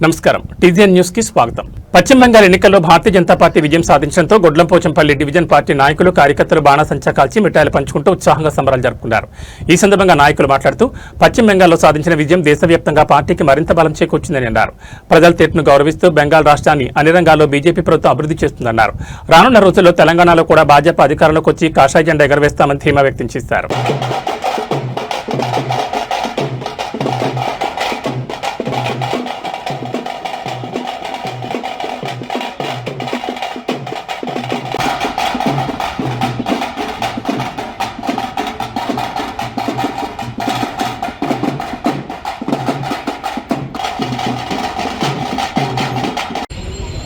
నమస్కారం TGN news కి స్వాగతం. పశ్చిమ బెంగాల్ ఎన్నికల్లో భారతీయ జనతా పార్టీ విజయం సాధించడంతో గొడ్లంపోచంపల్లి డివిజన్ పార్టీ నాయకులు కార్యకర్తలు బాణాసంచా కాల్చి మిఠాయిలు పంచుకుంటూ ఉత్సాహంగా సంబరాలు జరుపుకున్నారు. ఈ సందర్భంగా నాయకులు మాట్లాడుతూ పశ్చిమ బెంగాల్లో సాధించిన విజయం దేశవ్యాప్తంగా పార్టీకి మరింత బలం చేకూర్చిందని అన్నారు. ప్రజల తీర్పును గౌరవిస్తూ బెంగాల్ రాష్ట్రాన్ని అన్ని రంగాల్లో బీజేపీ ప్రభుత్వం అభివృద్ధి చేస్తుందన్నారు. రానున్న రోజుల్లో తెలంగాణలో కూడా భాజపా అధికారంలోకి వచ్చి కాషాయ జెండా ఎగరవేస్తామని ధీమా వ్యక్తం చేశారు.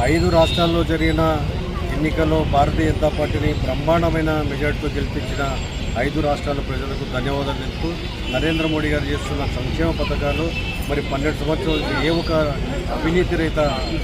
5 రాష్ట్రాల్లో జరిగిన ఎన్నికల్లో భారతీయ జనతా పార్టీని బ్రహ్మాండమైన మెజార్టీతో గెలిపించిన 5 రాష్ట్రాల ప్రజలకు ధన్యవాదాలు తెలుపుతూ నరేంద్ర మోడీ గారు చేస్తున్న సంక్షేమ పథకాలు మరి 12 సంవత్సరాలు ఏ ఒక అవినీతి రహిత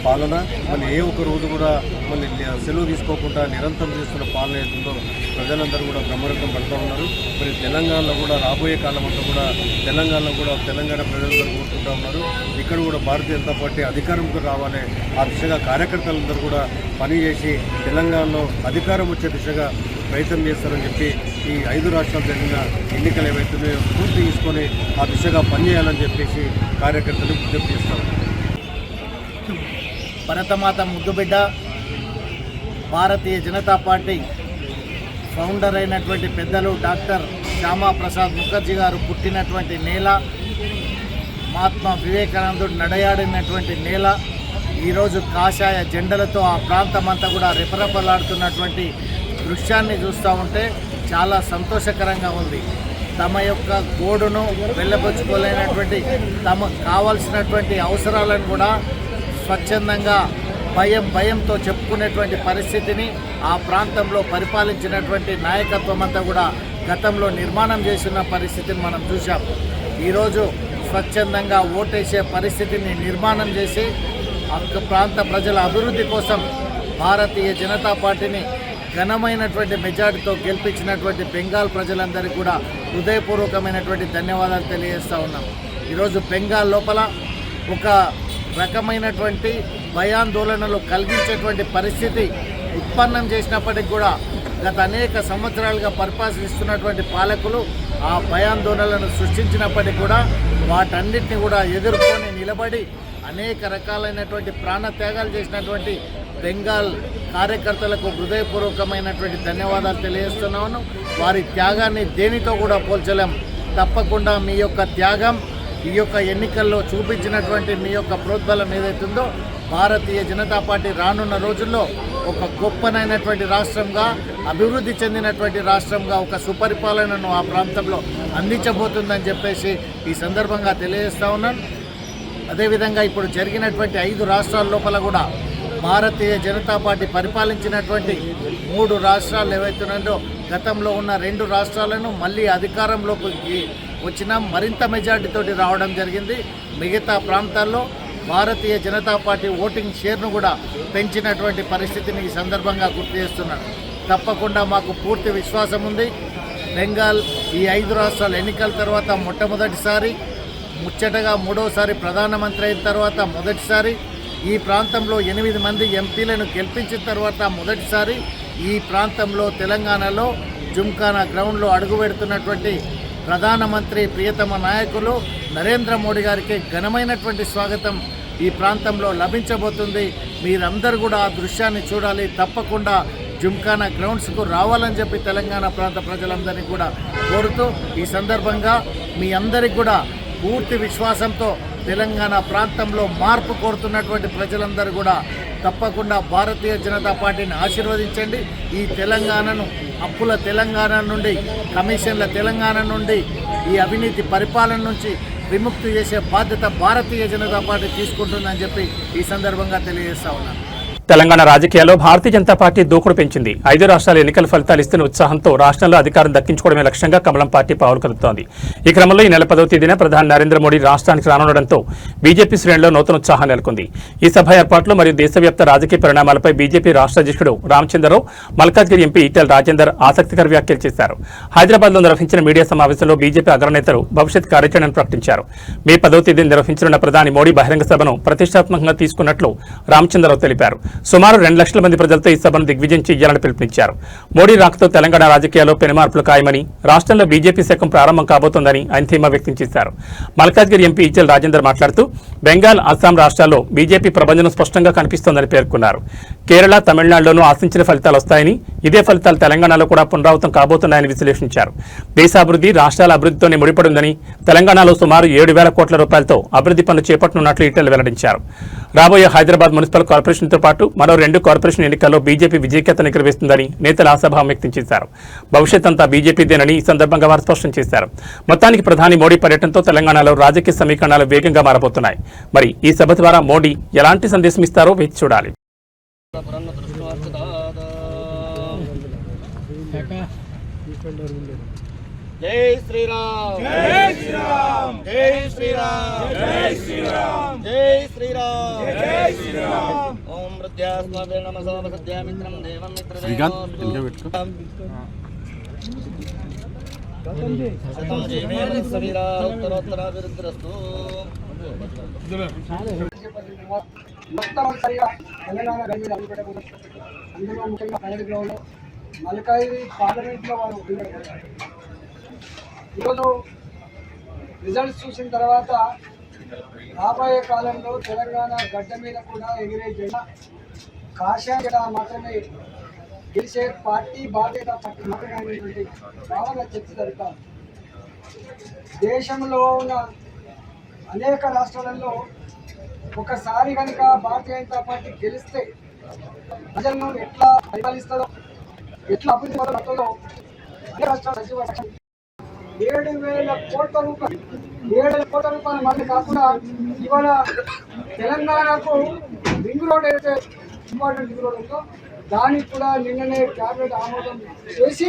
పాలన మరి ఏ ఒక్క రోజు కూడా మళ్ళీ సెలవు తీసుకోకుండా నిరంతరం చేస్తున్న పాలన ఏదో ప్రజలందరూ కూడా బ్రహ్మరథం పడుతూ ఉన్నారు. మరి తెలంగాణలో కూడా రాబోయే కాలం అంతా కూడా తెలంగాణ ప్రజలందరూ కోరుకుంటూ ఉన్నారు. ఇక్కడ కూడా భారతీయ జనతా పార్టీ అధికారంతో రావాలి, ఆ దిశగా కార్యకర్తలందరూ కూడా పనిచేసి తెలంగాణలో అధికారం వచ్చే దిశగా ప్రయత్నం చేస్తారని చెప్పి ఈ 5 రాష్ట్రాలు జరిగిన ఎన్నికలు ఏవైతున్నాయో పూర్తి తీసుకొని ఆ దిశగా పనిచేయాలని చెప్పేసి కార్యకర్తలు విజ్ఞప్తి చేస్తారు. భరతమాత ముద్దుబిడ్డ భారతీయ జనతా పార్టీ ఫౌండర్ అయినటువంటి పెద్దలు డాక్టర్ శ్యామా ప్రసాద్ ముఖర్జీ గారు పుట్టినటువంటి నేల, మహాత్మా వివేకానందుడు నడయాడినటువంటి నేల, ఈరోజు కాషాయ జెండలతో ఆ ప్రాంతం అంతా కూడా రెపరెపలాడుతున్నటువంటి దృశ్యాన్ని చూస్తూ ఉంటే చాలా సంతోషకరంగా ఉంది. తమ యొక్క గోడును వెళ్ళబుచ్చుకోలేనటువంటి తమకు కావాల్సినటువంటి అవసరాలను కూడా స్వచ్ఛందంగా భయంతో చెప్పుకునేటువంటి పరిస్థితిని ఆ ప్రాంతంలో పరిపాలించినటువంటి నాయకత్వం అంతా కూడా గతంలో నిర్మాణం చేసిన పరిస్థితిని మనం చూసాం. ఈరోజు స్వచ్ఛందంగా ఓటేసే పరిస్థితిని నిర్మాణం చేసి ఆ ప్రాంత ప్రజల అభివృద్ధి కోసం భారతీయ జనతా పార్టీని ఘనమైనటువంటి మెజార్టీతో గెలిపించినటువంటి బెంగాల్ ప్రజలందరికీ కూడా హృదయపూర్వకమైనటువంటి ధన్యవాదాలు తెలియజేస్తూ ఉన్నాం. ఈరోజు బెంగాల్ లోపల ఒక రకమైనటువంటి భయాందోళనలు కలిగించేటువంటి పరిస్థితి ఉత్పన్నం చేసినప్పటికీ కూడా గత అనేక సంవత్సరాలుగా పరిపాలిస్తున్నటువంటి పాలకులు ఆ భయాందోళనలను సృష్టించినప్పటికీ కూడా వాటన్నిటిని కూడా ఎదుర్కొని నిలబడి అనేక రకాలైనటువంటి ప్రాణత్యాగాలు చేసినటువంటి బెంగాల్ కార్యకర్తలకు హృదయపూర్వకమైనటువంటి ధన్యవాదాలు తెలియజేస్తున్నాను. వారి త్యాగాన్ని దేనితో కూడా పోల్చలేం. తప్పకుండా మీ యొక్క త్యాగం ఈ యొక్క ఎన్నికల్లో చూపించినటువంటి మీ యొక్క ప్రోద్బలం ఏదైతుందో భారతీయ జనతా పార్టీ రానున్న రోజుల్లో ఒక గొప్పనైనటువంటి రాష్ట్రంగా, అభివృద్ధి చెందినటువంటి రాష్ట్రంగా ఒక సుపరిపాలనను ఆ ప్రాంతంలో అందించబోతుందని చెప్పేసి ఈ సందర్భంగా తెలియజేస్తూ ఉన్నాను. అదేవిధంగా ఇప్పుడు జరిగినటువంటి 5 రాష్ట్రాల లోపల కూడా భారతీయ జనతా పార్టీ పరిపాలించినటువంటి 3 రాష్ట్రాలు ఏవైతున్నాయో గతంలో ఉన్న 2 రాష్ట్రాలను మళ్ళీ అధికారంలోకి వచ్చిన మరింత మెజార్టీతోటి రావడం జరిగింది. మిగతా ప్రాంతాల్లో భారతీయ జనతా పార్టీ ఓటింగ్ షేర్ను కూడా పెంచినటువంటి పరిస్థితిని ఈ సందర్భంగా గుర్తు చేస్తున్నాను. తప్పకుండా మాకు పూర్తి విశ్వాసం ఉంది. బెంగాల్ ఈ 5 రాష్ట్రాల ఎన్నికల తర్వాత మొట్టమొదటిసారి, ముచ్చటగా 3వసారి ప్రధానమంత్రి అయిన తర్వాత మొదటిసారి, ఈ ప్రాంతంలో 8 మంది ఎంపీలను గెలిపించిన తర్వాత మొదటిసారి ఈ ప్రాంతంలో తెలంగాణలో జుమ్ఖానా గ్రౌండ్లో అడుగుపెడుతున్నటువంటి ప్రధానమంత్రి ప్రియతమ నాయకులు నరేంద్ర మోడీ గారికి ఘనమైనటువంటి స్వాగతం ఈ ప్రాంతంలో లభించబోతుంది. మీరందరూ కూడా ఆ దృశ్యాన్ని చూడాలి. తప్పకుండా జుమ్ఖానా గ్రౌండ్స్కు రావాలని చెప్పి తెలంగాణ ప్రాంత ప్రజలందరినీ కూడా కోరుతూ ఈ సందర్భంగా మీ అందరికీ కూడా పూర్తి విశ్వాసంతో తెలంగాణ ప్రాంతంలో మార్పు కోరుతున్నటువంటి ప్రజలందరూ కూడా తప్పకుండా భారతీయ జనతా పార్టీని ఆశీర్వదించండి. ఈ తెలంగాణను అప్పుల తెలంగాణ నుండి, కమిషన్ల తెలంగాణ నుండి, ఈ అవినీతి పరిపాలన నుంచి విముక్తి చేసే బాధ్యత భారతీయ జనతా పార్టీ తీసుకుంటుందని చెప్పి ఈ సందర్భంగా తెలియజేస్తా ఉన్నాను. తెలంగాణ రాజకీయాల్లో భారతీయ జనతా పార్టీ దూకుడు పెంచింది. 5 రాష్ట్రాల ఎన్నికల ఫలితాలు ఇస్తున్న ఉత్సాహంతో రాష్ట్రంలో అధికారం దక్కించుకోవడమే లక్ష్యంగా కమలం పార్టీ పావులు కదుపుతోంది. ఈ క్రమంలో ఈ నెల 10వ తేదీన ప్రధాని నరేంద్ర మోడీ రాష్ట్రానికి రానుండడంతో బీజేపీ శ్రేణుల్లో నూతన ఉత్సాహం నెలకొంది. ఈ సభ ఏర్పాట్లు మరియు దేశవ్యాప్త రాజకీయ పరిణామాలపై బీజేపీ రాష్ట్ర అధ్యక్షుడు రామచంద్రరావు, మల్కాజ్గిరి ఎంపీ ఈటెల రాజేందర్ ఆసక్తికర వ్యాఖ్యలు చేశారు. హైదరాబాద్లో నిర్వహించిన మీడియా సమావేశంలో బీజేపీ అగ్రనేతలు భవిష్యత్ కార్యాచరణను ప్రకటించారు. మే 10వ తేదీన నిర్వహించనున్న ప్రధాని మోడీ బహిరంగ సభను ప్రతిష్టాత్మకంగా తీసుకున్నట్లు రామచంద్రరావు తెలిపారు. సుమారు 2 లక్షల మంది ప్రజలతో ఈ సభను దిగ్విజయం చేయాలని పిలుపునిచ్చారు. మోడీ రాకతో తెలంగాణ రాజకీయాల్లో పెనుమార్పులు ఖాయమని, రాష్ట్రంలో బీజేపీ శకం ప్రారంభం కాబోతోందని ఆయన ధీమా వ్యక్తం చేశారు. మల్కాజ్గిరి ఎంపీ ఈటెల రాజేందర్ మాట్లాడుతూ బెంగాల్, అస్సాం రాష్ట్రాల్లో బీజేపీ ప్రభంజనం స్పష్టంగా కనిపిస్తోందని పేర్కొన్నారు. కేరళ, తమిళనాడులోనూ ఆశించిన ఫలితాలు వస్తాయని, ఇదే ఫలితాలు తెలంగాణలో కూడా పునరావృతం కాబోతున్నాయని విశ్లేషించారు. దేశాభివృద్ధి రాష్ట్రాల అభివృద్ధితోనే ముడిపడిందని, తెలంగాణలో సుమారు 7,000 కోట్ల రూపాయలతో అభివృద్ధి పనులు చేపట్టనున్నట్లు ఈటెల వెల్లడించారు. రాబోయే హైదరాబాద్ మున్సిపల్ కార్పొరేషన్తో పాటు మరో 2 కార్పొరేషన్ ఎన్నికల్లో బీజేపీ విజయకేతను ఎగురవేస్తుందని నేతలు ఆశాభావం వ్యక్తం చేశారు. భవిష్యత్ అంతా బీజేపీదేనని ఈ సందర్భంగా వారు స్పష్టం చేశారు. మొత్తానికి ప్రధాని మోడీ పర్యటనతో తెలంగాణలో రాజకీయ సమీకరణాలు వేగంగా మారబోతున్నాయి. మరి ఈ సభ ద్వారా మోడీ ఎలాంటి సందేశం ఇస్తారో వేచి చూడాలి. జై శ్రీరామ్, జై శ్రీరామ్, జై శ్రీరామ్, జై శ్రీరామ్, జై శ్రీరామ్, జై శ్రీరామ్. ఓం ప్రత్యాస్మాభే నమః సద్యామిత్రం దేవం మిత్రదేవం శతం జీవేన సవిరా ఉత్తరోత్తరాభివృద్ధిరస్తు. మొట్టమొదటిసారిగా తెలంగాణ గవర్నమెంట్ అడుగుపెట్టబోతుంది. అందులో ముఖ్యంగా ప్రజలలో మల్కాజ్గిరి పార్లమెంట్లో వారు ఈరోజు రిజల్ట్స్ చూసిన తర్వాత రాబోయే కాలంలో తెలంగాణ గడ్డ మీద కూడా ఎగిరే జెండా కాషాయ జెండా మాత్రమే గెలిచే పార్టీ బాధ్యత పార్టీ మాత్రమే అనేటువంటి భావన చర్చ జరుగుతారు. దేశంలో ఉన్న అనేక రాష్ట్రాలలో ఒకసారి కనుక భారతీయ జనతా పార్టీ గెలిస్తే ప్రజలను ఎట్లా పరిపాలిస్తుందో, ఎట్లా అభివృద్ధి పడుతుందో అన్ని రాష్ట్రాల సచివ 7,000 కోట్ల రూపాయలు 7,000 కోట్ల రూపాయల మంది కాకుండా ఇవాళ తెలంగాణకు రింగ్ రోడ్ అయితే ఇంపార్టెంట్ రింగ్ రోడ్ ఉందో దానికి కూడా నిన్ననే క్యాబినెట్ ఆమోదం చేసి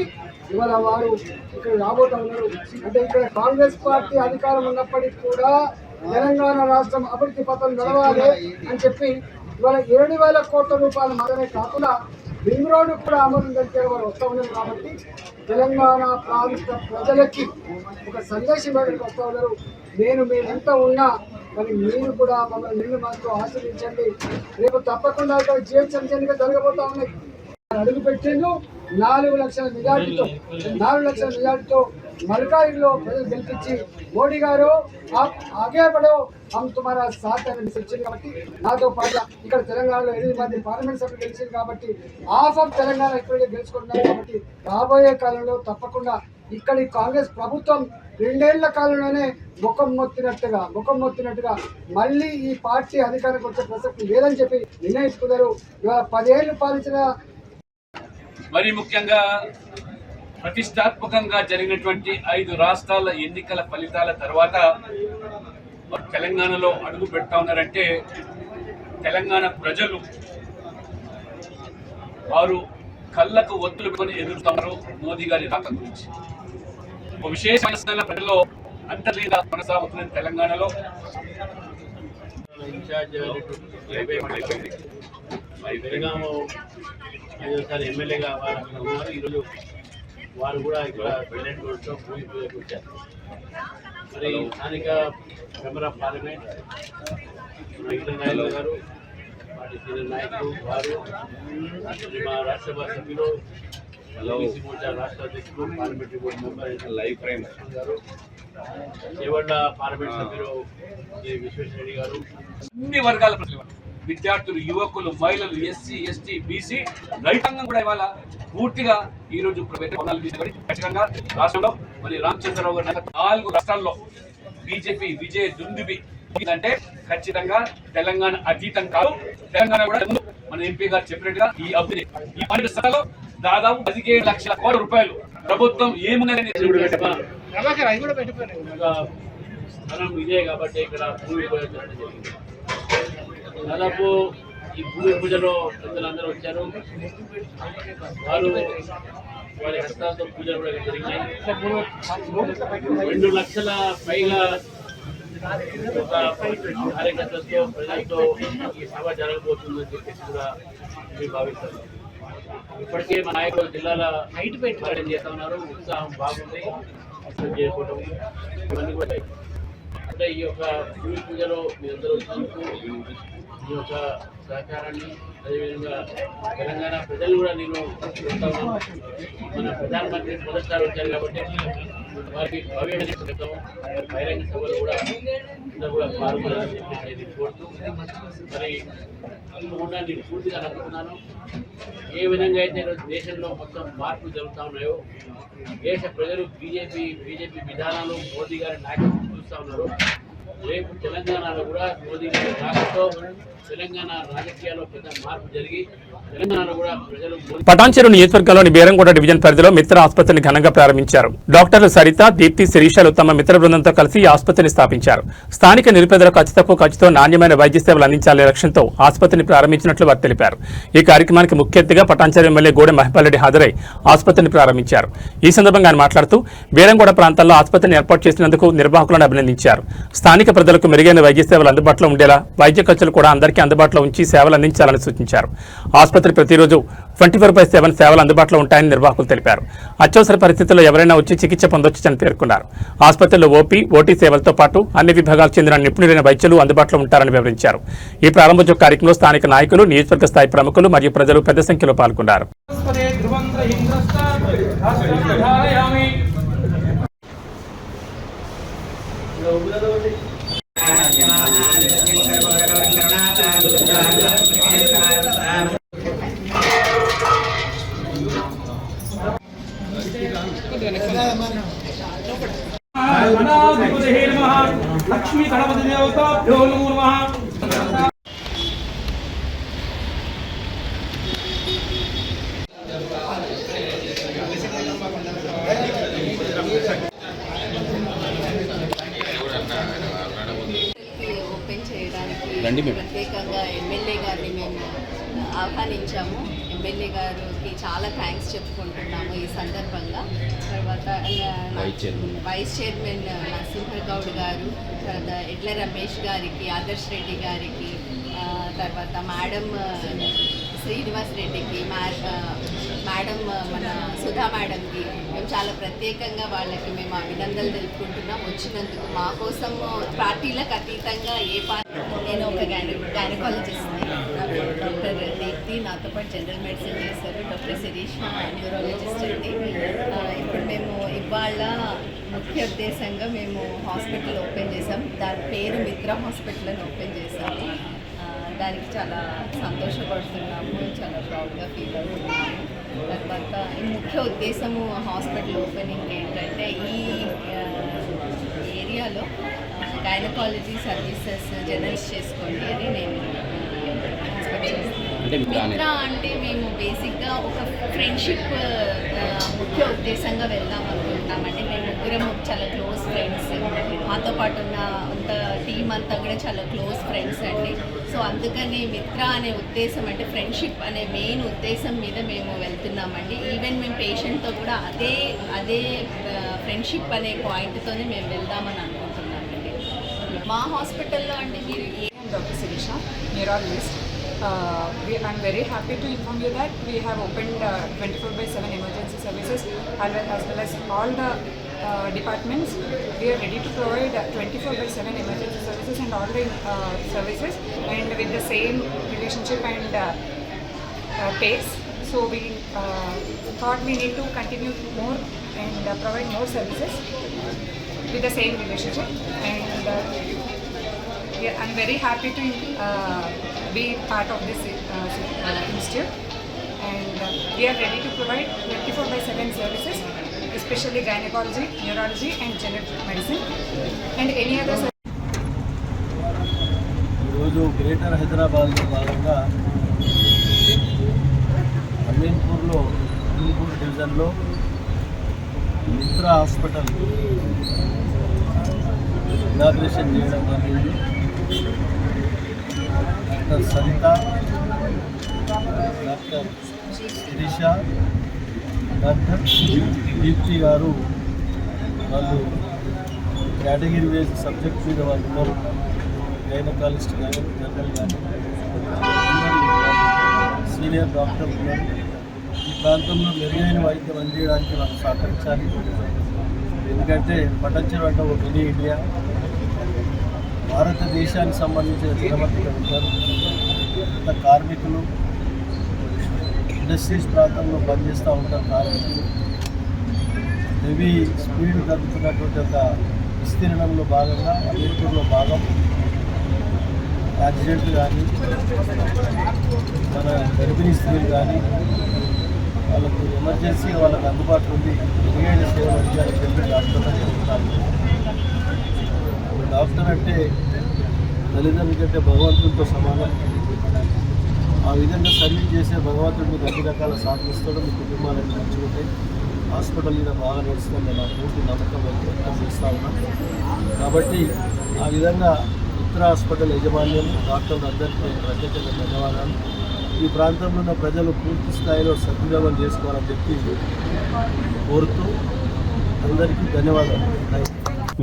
ఇవాళ వారు ఇక్కడ రాబోతా ఉన్నారు. అంటే ఇక్కడ కాంగ్రెస్ పార్టీ అధికారం ఉన్నప్పటికీ కూడా తెలంగాణ రాష్ట్రం అభివృద్ధి పథం నడవాలి అని చెప్పి ఇవాళ 7,000 కోట్ల రూపాయలు మాత్రమే కాకుండా రింగ్ రోడ్డు కూడా ఆమోదం తెలిపే వారు వస్తూ ఉన్నారు. కాబట్టి తెలంగాణ ప్రాంత ప్రజలకి ఒక సందేశం ఇవ్వడానికి వస్తూ ఉన్నారు. మేమెంత ఉన్నా కానీ మీరు కూడా మమ్మల్ని నిన్ను మాతో ఆశ్రయించండి. రేపు తప్పకుండా ఇక్కడ జిహెచ్ఎంసీ ఎన్నిక జరగబోతా ఉన్నాయి. అడుగు పెట్టిండు 4 లక్షల మెజార్టీతో మల్కాజ్గిరిలో ప్రజలు గెలిపించి మోడీ గారు ఆగే పడో హమ్ తుమారా సాత్ అని వచ్చింది. కాబట్టి నాతో పాటు ఇక్కడ తెలంగాణలో 8 మంది పార్లమెంట్ సభ్యులు గెలిచింది. కాబట్టి హాఫ్ ఆఫ్ తెలంగాణ ఇక్కడికే గెలుచుకుంటున్నారు. కాబట్టి రాబోయే కాలంలో తప్పకుండా ఇక్కడి కాంగ్రెస్ ప్రభుత్వం 2 ఏళ్ల కాలంలోనే ముఖం మొత్తినట్టుగా మళ్ళీ ఈ పార్టీ అధికారానికి వచ్చే ప్రసక్తి లేదని చెప్పి నిర్ణయించుకున్నారు. ఇవాళ 10 ఏళ్లు పాలించిన మరి ముఖ్యంగా ప్రతిష్టాత్మకంగా జరిగినటువంటి 5 రాష్ట్రాల ఎన్నికల ఫలితాల తర్వాత తెలంగాణలో అడుగు పెడతా ఉన్నారంటే తెలంగాణ ప్రజలు వారు కళ్ళకు ఒత్తులు కొని ఎదురుతున్నారు మోదీ గారి రాక గురించి. ఒక విశేషమైన ప్రజల్లో అంతర్లీన కొనసాగుతున్న తెలంగాణలో ఐదోసారి ఎమ్మెల్యేగా వారు అక్కడ ఉన్నారు. ఈరోజు వారు కూడా ఇక్కడ ప్రెసిడెంట్ రోడ్లో భూమి పూజకు వచ్చారు. మరి స్థానిక member of parliament Etela Rajender గారు, వారి సీనియర్ నాయకులు, వారు మా రాజ్యసభ సభ్యులు ఓబీసీ మోర్చా రాష్ట్ర అధ్యక్షులు, parliamentary board member live prime గారు, చేవడ్ల పార్లమెంట్ సభ్యులు విశ్వేశ్వరరెడ్డి గారు, అన్ని వర్గాల ప్రజలు, విద్యార్థులు, యువకులు, మహిళలు, ఎస్సీ, ఎస్టీ, బీసీ, రైతాంగం కూడా ఇవాళ పూర్తిగా ఈ రోజు ఖచ్చితంగా రాష్ట్రంలో మరి రామచంద్రరావు గారు 4 రాష్ట్రాల్లో బీజేపీ విజయ దుందుబి అంటే ఖచ్చితంగా తెలంగాణ అతీతం కాదు. తెలంగాణ కూడా మన ఎంపీ గారు చెప్పినట్టుగా ఈ అభివృద్ధి ఈ 12 స్థలాల్లో దాదాపు 15 లక్షల కోట్ల రూపాయలు ప్రభుత్వం ఏమున్నదని స్థలం ఇదే కాబట్టి ఇక్కడ భూమి దాదాపు ఈ భూమి పూజలో పెద్దలందరూ వచ్చారు. వారి హస్తాలతో పూజలు కూడా జరిగినాయి. 2 లక్షల పైగా ఒక కార్యకర్తలతో ప్రజలతో ఈ సభ జరగబోతుందని చెప్పేసి కూడా మేము భావిస్తాం. ఇప్పటికే మా నాయకులు జిల్లాల పర్యటన చేస్తా ఉన్నారు. ఉత్సాహం బాగుంది. చేసుకోవడం ఇవన్నీ కూడా అంటే ఈ యొక్క భూమి పూజలో మీరందరూ వచ్చినందుకు ఈ యొక్క సహకారాన్ని, అదేవిధంగా తెలంగాణ ప్రజలు కూడా నేను చెప్తాను. మన ప్రధానమంత్రి మొదటిసారి వచ్చారు కాబట్టి వారికి భవ్యమైన చెప్తాము. బహిరంగ సభలు కూడా అందరూ కూడా పాల్గొనాలని చెప్పేసి కోరుతూ మరి తప్పకుండా నేను పూర్తిగా నమ్ముతున్నాను. ఏ విధంగా అయితే ఈరోజు దేశంలో మొత్తం మార్పులు జరుగుతూ ఉన్నాయో, దేశ ప్రజలు బీజేపీ విధానాలు, మోదీ గారి నాయకత్వం చూస్తూ ఉన్నారు. రేపు తెలంగాణలో కూడా మోదీ గారి నాయకత్వంతో తెలంగాణ రాజకీయాల్లో పెద్ద మార్పు జరిగి తెలంగాణలో కూడా ప్రజలు పటాన్చెరు నియోజకవర్గంలోని బేరంగూడ డివిజన్ పరిధిలో మిత్ర ఆసుపత్రిని ఘనంగా ప్రారంభించారు. డాక్టర్లు సరిత, దీప్తి, శిరీషలు తమ మిత్ర బృందంతో కలిసి ఈ ఆసుపత్రిని స్థాపించారు. స్థానిక నిరుపేదలకు అతి తక్కువ ఖర్చుతో నాణ్యమైన వైద్య సేవలు అందించాలనే లక్ష్యంతో ఆసుపత్రిని ప్రారంభించినట్లు వారు తెలిపారు. ఈ కార్యక్రమానికి ముఖ్య అతిథిగా పటాన్చెరు ఎమ్మెల్యే గూడెం మహిపాల్ రెడ్డి హాజరై ఆసుపత్రిని ప్రారంభించారు. ఈ సందర్భంగా ఆయన మాట్లాడుతూ బేరంగూడ ప్రాంతాల్లో ఆసుపత్రిని ఏర్పాటు చేసినందుకు నిర్వాహకులను అభినందించారు. స్థానిక ప్రజలకు మెరుగైన వైద్య సేవలు అందుబాటులో ఉండేలా వైద్య ఖర్చులు కూడా అందరికీ అందుబాటులో ఉంచి సేవలు అందించాలని సూచించారు. ఆసుపత్రి ప్రతిరోజు 24/7 సేవలు అందుబాటులో ఉంటాయని నిర్వాహకులు తెలిపారు. అత్యవసర పరిస్థితుల్లో ఎవరైనా వచ్చి చికిత్స పొందొచ్చని పేర్కొన్నారు. ఆసుపత్రిలో ఓటీ సేవలతో పాటు అన్ని విభాగాలకు చెందిన నిపుణులైన వైద్యులు అందుబాటులో ఉంటారని వివరించారు. ఈ ప్రారంభోత్సవ కార్యక్రమంలో స్థానిక నాయకులు, నియోజకవర్గ స్థాయి ప్రముఖులు మరియు ప్రజలు పెద్ద సంఖ్యలో పాల్గొన్నారు. లక్ష్మీ గణపతి దేవతాభ్యో నమో నమః. ఓపెన్ చేయడానికి ప్రత్యేకంగా ఎమ్మెల్యే గారిని మేము ఆహ్వానించాము. ఎమ్మెల్యే గారికి చాలా థ్యాంక్స్ చెప్పుకుంటున్నాము ఈ సందర్భంగా. తర్వాత వైస్ చైర్మన్ నరసింహగౌడ్ గారు, తర్వాత ఎడ్ల రమేష్ గారికి, ఆదర్శ్ రెడ్డి గారికి, తర్వాత మేడం శ్రీనివాస్ రెడ్డికి, మేడం మన సుధా మేడంకి మేము చాలా ప్రత్యేకంగా వాళ్ళకి మేము అభినందనలు తెలుపుకుంటున్నాం వచ్చినందుకు. మా కోసం పార్టీలకు అతీతంగా నేను ఒక గైనకాలజిస్ట్ని, డాక్టర్ దీప్తి నాతో పాటు జనరల్ మెడిసిన్ చేస్తారు, డాక్టర్ శిరీష్ న్యూరాలజిస్ట్ అండి. ఇప్పుడు మేము ఇవాళ ముఖ్య ఉద్దేశంగా మేము హాస్పిటల్ ఓపెన్ చేసాం. దాని పేరు మిత్ర హాస్పిటల్ అని ఓపెన్ చేసాము. దానికి చాలా సంతోషపడుతున్నాము, చాలా ప్రౌడ్గా ఫీల్ అవుతున్నాము. తర్వాత ఈ ముఖ్య ఉద్దేశము హాస్పిటల్ ఓపెనింగ్ ఏంటంటే ఈ ఏరియాలో గైనకాలజీ సర్వీసెస్ జనరల్స్ చేసుకోండి అని నేను మిత్ర అంటే మేము బేసిక్గా ఒక ఫ్రెండ్షిప్ ముఖ్య ఉద్దేశంగా వెళ్దాం అనుకుంటున్నామండి. మేము ముగ్గురం చాలా క్లోజ్ ఫ్రెండ్స్, మాతో పాటు ఉన్న అంత టీం అంతా కూడా చాలా క్లోజ్ ఫ్రెండ్స్ అండి. సో అందుకని మిత్ర అనే ఉద్దేశం అంటే ఫ్రెండ్షిప్ అనే మెయిన్ ఉద్దేశం మీద మేము వెళ్తున్నామండి. ఈవెన్ మేము పేషెంట్తో కూడా అదే ఫ్రెండ్షిప్ అనే పాయింట్తోనే మేము వెళ్దామని అనుకుంటున్నామండి. మా హాస్పిటల్లో అంటే మీరు Dr. Sirisha, neurologist. I'm very happy to inform you that we have opened 24/7 emergency services as well as all the departments. We are ready to provide 24/7 emergency services and all the services, and with the same relationship and pace. So we thought we need to continue more and provide more services with the same relationship, and I'm very happy to be part of this institute, and we are ready to provide 24/7 services, especially gynecology, neurology and general medicine and any other service. ఈరోజు greater హైదరాబాద్లో భాగంగా అమీన్పూర్ డివిజన్లో Mitra hospital inauguration చేయడం జరిగింది. Doctor Saritha, doctor Sirisha, doctor Deepti గారు వాళ్ళు category వేసి సబ్జెక్ట్ మీద వాళ్ళు ఉన్నారు. గైనకాలజిస్ట్ కానీ జనరల్ కానీ సీనియర్ డాక్టర్ ఉన్నారు. ఈ ప్రాంతంలో మెరుగైన వైద్యం అందించడానికి మనం సహకరించాలి. ఎందుకంటే పట్టణం అంటే ఒక మినీ ఇండియా. భారతదేశానికి సంబంధించిన దినపత్రిక ఉంటారు. ఇంత కార్మికులు ఇండస్ట్రీస్ ప్రాంతంలో పనిచేస్తూ ఉంటారు. కార్మికులు హెవీ స్పీడ్ తగ్గుతున్నటువంటి ఒక విస్తీర్ణంలో భాగంగా అమీర్పూర్లో భాగం యాక్సిడెంట్లు కానీ మన గర్భిణీ స్త్రీలు కానీ వాళ్ళకు ఎమర్జెన్సీ వాళ్ళకు అందుబాటులో ఉంది మెరుగైన సేవలు అందించాలని చెప్పి డాక్టర్ చెప్తున్నారు. డాక్టర్ అంటే తల్లిదండ్రుల కంటే భగవంతుడితో సమానం. ఆ విధంగా సర్వీస్ చేసే భగవంతుడు మీకు అన్ని రకాల సాధిస్తాడు. మీ కుటుంబాలను మంచుకుంటే హాస్పిటల్ మీద బాగా నడుస్తుందని నా పూర్తి నమ్మకం వ్యక్తం చేస్తూ ఉన్నాను. కాబట్టి ఆ విధంగా ఉత్తర హాస్పిటల్ యాజమాన్యం డాక్టర్లు అందరికీ ప్రత్యేకంగా ధన్యవాదాలు. ఈ ప్రాంతంలో ఉన్న ప్రజలు పూర్తి స్థాయిలో సద్వినియోగం చేసుకోవాలని చెప్పి కోరుతూ అందరికీ ధన్యవాదాలు.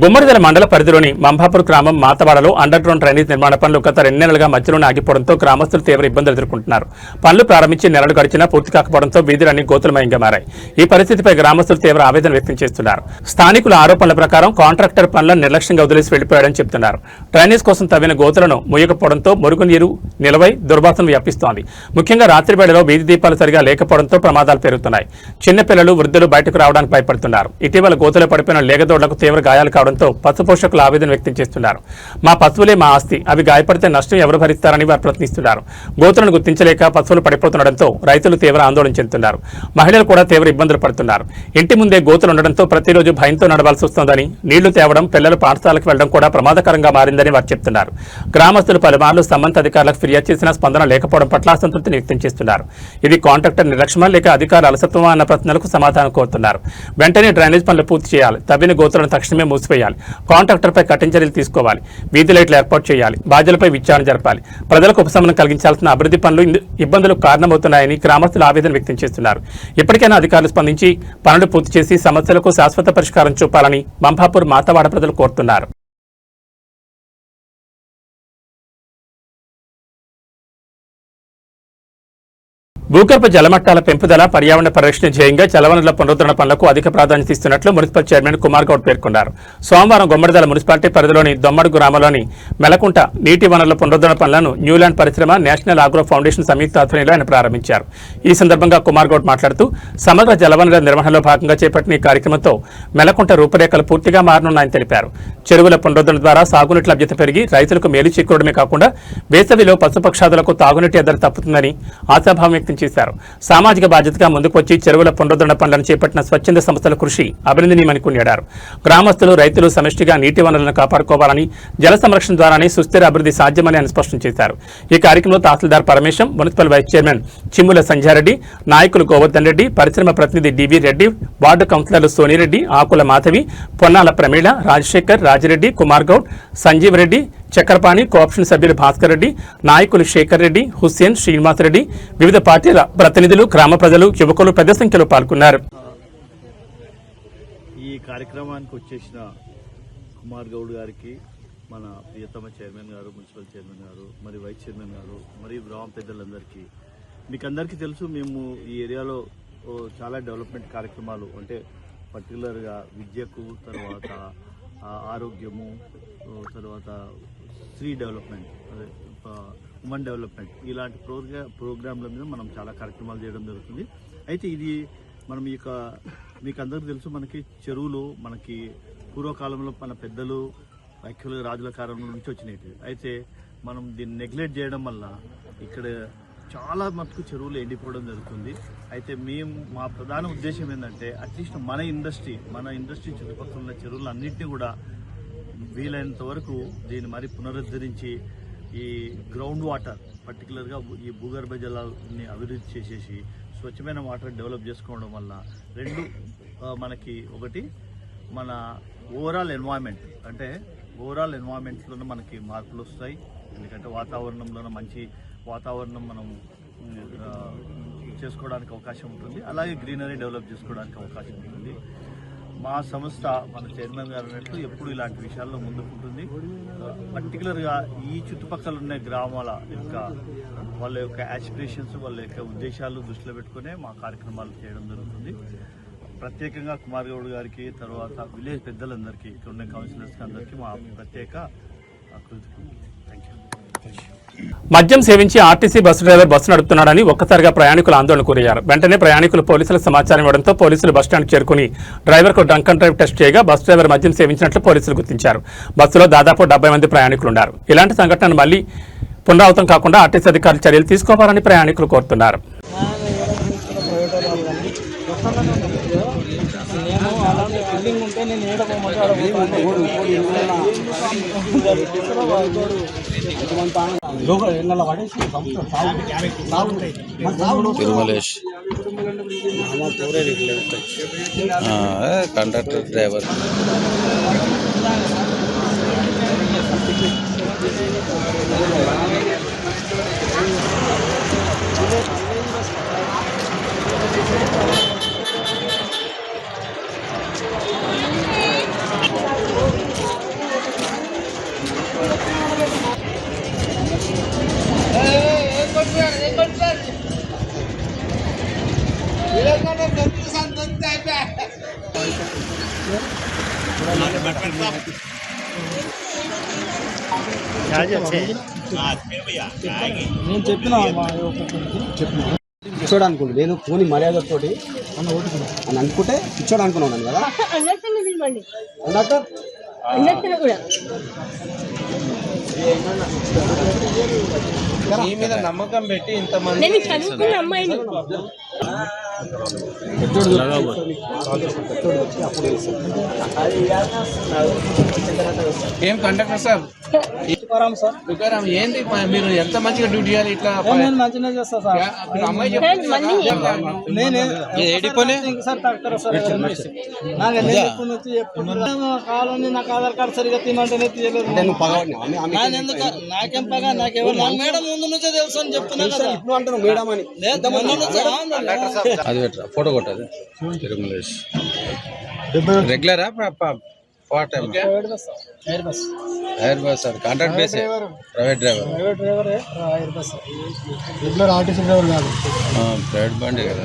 గుమ్మడిదల మండల పరిధిలోని మంభాపూర్ గ్రామం మాతవాడలో అండర్ గ్రౌండ్ డ్రైనేజ్ నిర్మాణ పనులు గత 2 నెలలుగా మధ్యలోనే ఆగిపోవడంతో గ్రామస్తులు తీవ్ర ఇబ్బందులు ఎదుర్కొంటున్నారు. పనులు ప్రారంభించి నెలలు గడిచినా పూర్తి కాకపోవడంతో వీధులన్నీ గోతులమయంగా మారాయి. ఈ పరిస్థితిపై గ్రామస్తులు తీవ్ర ఆవేదన వ్యక్తం చేస్తున్నారు. స్థానికుల ఆరోపణల ప్రకారం కాంట్రాక్టర్ పనులను నిర్లక్ష్యంగా వదిలేసి వెళ్లిపోయాడని చెబుతున్నారు. డ్రైనేజ్ కోసం తవ్విన గోతులను ముయ్యకపోవడంతో మురుగునీరు నిలవై దుర్వాసన వ్యాపిస్తోంది. ముఖ్యంగా రాత్రి వేళలో వీధి దీపాలు సరిగా లేకపోవడంతో ప్రమాదాలు పెరుగుతున్నాయి. చిన్నపిల్లలు, వృద్ధులు బయటకు రావడానికి భయపడుతున్నారు. ఇటీవల గోతులో పడిపోయిన లేగదోడ్లకు తీవ్ర గాయాలు కావడంతో పశు పోషకులు ఆవేదన వ్యక్తం చేస్తున్నారు. మా పశువులే మా ఆస్తి, అవి గాయపడితే నష్టం ఎవరు భరిస్తారని వారు ప్రశ్నిస్తున్నారు. గోతులను గుర్తించలేక పశువులు పడిపోతుండటంతో రైతులు తీవ్ర ఆందోళన చెందుతున్నారు. మహిళలు కూడా తీవ్ర ఇబ్బందులు పడుతున్నారు. ఇంటి ముందే గోతులు ఉండడంతో ప్రతిరోజు భయంతో నడవాల్సి వస్తోందని, నీళ్లు తేవడం, పిల్లలు పాఠశాలకు వెళ్లడం కూడా ప్రమాదకరంగా మారిందని వారు చెప్తున్నారు. గ్రామస్తులు పలుమార్లు సంబంధిత అధికారులకు ఫిర్యాదు చేసినా స్పందన లేకపోవడం పట్ల అసంతృప్తిని వ్యక్తం చేస్తున్నారు. ఇది కాంట్రాక్టర్ నిర్లక్ష్యమా లేక అధికారుల అలసత్వమా అన్న ప్రశ్నలకు సమాధానం కోరుతున్నారు. వెంటనే డ్రైనేజ్ పనులు పూర్తి చేయాలి. తవ్విన గోతులను తక్షణమే మూసివేయాలి. కాంట్రాక్టర్పై కఠిన చర్యలు తీసుకోవాలి. వీధి లైట్లు ఏర్పాటు చేయాలి. బాధ్యులపై విచారణ జరపాలి. ప్రజలకు ఉపశమనం కలిగించాల్సిన అభివృద్ధి పనులు ఇబ్బందులు కారణమవుతున్నాయని గ్రామస్తులు ఆవేదన వ్యక్తం చేస్తున్నారు. ఇప్పటికైనా అధికారులు స్పందించి పనులు పూర్తి చేసి సమస్యలకు శాశ్వత పరిష్కారం చూపాలని మంభాపూర్ మాతవాడ ప్రజలు కోరుతున్నారు. భూగర్భ జలమట్టాల పెంపుదల, పర్యావరణ పరిరక్షణ ధ్యేయంగా జలవనరుల పునరుద్ధరణ పనులకు అధిక ప్రాధాన్యత ఇస్తున్నట్లు మున్సిపల్ చైర్మన్ కుమార్ గౌడ్ పేర్కొన్నారు. సోమవారం గుమ్మడిదల మున్సిపాలిటీ పరిధిలోని దొమ్మడు గ్రామంలోని మెలకుంట నీటి వనరుల పునరుద్ధరణ పనులను న్యూలాండ్ పరిశ్రమ, నేషనల్ ఆగ్రో ఫౌండేషన్ సంయుక్త ఆధ్వర్యంలో ఆయన ప్రారంభించారు. ఈ సందర్భంగా కుమార్ గౌడ్ మాట్లాడుతూ సమగ్ర జలవనరుల నిర్వహణలో భాగంగా చేపట్టిన ఈ కార్యక్రమంతో మెలకుంట రూపురేఖలు పూర్తిగా మారనున్నాయని తెలిపారు. చెరువుల పునరుద్ధరణ ద్వారా సాగునీటి లభ్యత పెరిగి రైతులకు మేలు చేకూరడమే కాకుండా వేసవిలో పశుపక్షాదులకు తాగునీటి ఎద్దడి తప్పుతుందని ఆశాభావం వ్యక్తం చేశారు. సామాజిక బాధ్యతగా ముందుకు వచ్చి చెరువుల పునరుద్ధరణ పనులను చేపట్టిన స్వచ్ఛంద సంస్థల కృషి అభినందనీయమని కొనియాడారు. గ్రామస్తులు, రైతులు సమిష్టిగా నీటి వనరులను కాపాడుకోవాలని, జల సంరక్షణ ద్వారానే సుస్థిర అభివృద్ధి సాధ్యమని ఆయన స్పష్టం చేశారు. ఈ కార్యక్రమంలో తహసీల్దార్ Paramesham, municipal vice chairman Chimmula Sandhyareddy, నాయకులు గోవర్ధన్ రెడ్డి, పరిశ్రమ ప్రతినిధి డివి రెడ్డి, వార్డు కౌన్సిలర్లు సోనిరెడ్డి, ఆకుల మాధవి, పొన్నాల ప్రమీళ, రాజశేఖర్, రాజిరెడ్డి, కుమార్ గౌడ్, సంజీవ్ రెడ్డి, చక్రపాణి, కోఆప్షన్ సభ్యులు భాస్కర్ రెడ్డి, నాయకులు శేఖర్ రెడ్డి, హుస్సేన్, శ్రీనివాసరెడ్డి, వివిధ పార్టీల ప్రతినిధులు, గ్రామ ప్రజలు, యువకులు పెద్ద సంఖ్యలో పాల్గొన్నారు. ఈ కార్యక్రమానికి వచ్చేసిన కుమార్ గౌడ్ గారికి, మన ప్రియతమ చైర్మన్ గారు, మున్సిపల్ చైర్మన్ గారు, మరి వైస్ చైర్మన్ గారు, మరియు గ్రామ పెద్దలందరికీ, మీకు అందరికీ తెలుసు, మేము ఈ ఏరియాలో చాలా డెవలప్మెంట్ కార్యక్రమాలు, అంటే పర్టికులర్గా విద్యకు, తర్వాత ఆరోగ్యము, తర్వాత స్త్రీ డెవలప్మెంట్, అదే ఉమెన్ డెవలప్మెంట్, ఇలాంటి ప్రోగ్రాంల మీద మనం చాలా కార్యక్రమాలు చేయడం జరుగుతుంది. అయితే ఇది మనం మీకు అందరికీ తెలుసు, మనకి చెరువులు మనకి పూర్వకాలంలో మన పెద్దలు యాక్చువల్గా రాజుల కాలంలో నుంచి వచ్చినాయి. అయితే మనం దీన్ని నెగ్లెక్ట్ చేయడం వల్ల ఇక్కడ చాలా మటుకు చెరువులు ఎండిపోవడం జరుగుతుంది. అయితే మా ప్రధాన ఉద్దేశం ఏంటంటే అట్లీస్ట్ మన ఇండస్ట్రీ చుట్టుపక్కల ఉన్న చెరువులు అన్నింటినీ కూడా వీలైనంత వరకు దీన్ని మరి పునరుద్ధరించి ఈ గ్రౌండ్ వాటర్, పర్టికులర్గా ఈ భూగర్భ జలాన్ని అభివృద్ధి చేసేసి స్వచ్ఛమైన వాటర్ డెవలప్ చేసుకోవడం వల్ల రెండు మనకి ఒకటి మన ఓవరాల్ ఎన్వైరన్మెంట్లోనే మనకి మార్పులు వస్తాయి. ఎందుకంటే వాతావరణంలోనే మంచి వాతావరణం మనం చేసుకోవడానికి అవకాశం ఉంటుంది. అలాగే గ్రీనరీ డెవలప్ చేసుకోవడానికి అవకాశం ఉంటుంది. మా సంస్థ మన చైర్మన్ గారు అన్నట్టు ఎప్పుడు ఇలాంటి విషయాల్లో ముందుకుంటుంది. పర్టికులర్గా ఈ చుట్టుపక్కల ఉన్న గ్రామాల యొక్క వాళ్ళ యొక్క యాస్పిరేషన్స్, వాళ్ళ యొక్క ఉద్దేశాలు దృష్టిలో పెట్టుకునే మా కార్యక్రమాలు చేయడం జరుగుతుంది. ప్రత్యేకంగా కుమార్ గౌడ్ గారికి, తర్వాత విలేజ్ పెద్దలందరికీ, ఇక్కడ ఉన్న కౌన్సిలర్స్కి అందరికీ మా ప్రత్యేక కృతజ్ఞతలు. Thank you. మద్యం సేవించి ఆర్టీసీ బస్సు డ్రైవర్ బస్సు నడుపుతున్నాడని ఒక్కసారిగా ప్రయాణికులు ఆందోళన గురయ్యారు. వెంటనే ప్రయాణికులు పోలీసులకు సమాచారం ఇవ్వడంతో పోలీసులు బస్టాండ్ చేరుకుని డ్రైవర్కు డ్రంక్ అండ్ డ్రైవ్ టెస్ట్ చేయగా బస్ డ్రైవర్ మద్యం సేవించినట్లు పోలీసులు గుర్తించారు. బస్సులో దాదాపు 70 మంది ప్రయాణికులు ఉన్నారు. ఇలాంటి సంఘటనలు మళ్లీ పునరావృతం కాకుండా ఆర్టీసీ అధికారులు చర్యలు తీసుకోవాలని ప్రయాణికులు కోరుతున్నారు. తిరుమలేష్ కండక్టర్ డ్రైవర్ నేను చెప్పినా ఇచ్చాడు అనుకోండి. నేను పోనీ మర్యాదతోటి అని అనుకుంటే ఇచ్చాడు అనుకున్నాను కదా డాక్టర్. నీ మీద నమ్మకం పెట్టి ఇంతమంది ఏం కండక్టర్ సార్ తుకారాం ఏంటి మీరు ఎంత మంచిగా డ్యూటీ చేయాలి ఇట్లా మంచిగా చేస్తా సార్. అమ్మాయి కావాలని నాకు ఆధార్ కార్డు సరిగా తినంటేనే తీయలేదు. నాకేం పగా నాకెవరు మేడం ముందు నుంచే తెలుసు అని చెప్తున్నా కదా. ఇప్పుడు అంటాను మేడం అని అది పెట్టరా ఫోటో కొట్టదు. తిరుమలేష్ రెగ్యులరా పార్ట్ టైం? ఎయిర్ బస్ అది contract base, private driver. Regular RTC driver కాదు, ప్రైవేట్ బండి కదా.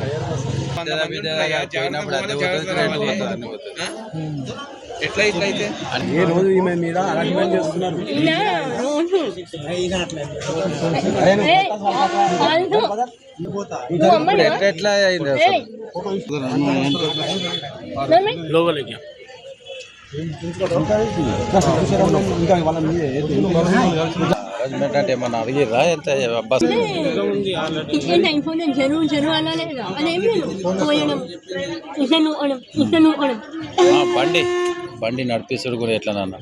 ఎట్లా ఇట్లయితే ఏ రోజు ఈమె మీద అరెస్ట్మెంట్ చేస్తున్నారు. ఎట్లా అయింది లోపలికి? అంటే ఏమన్నా అడిగిరా ఎంత బస్ బండి నడిపిస్తుడు కూడా ఎట్లా నాన్న?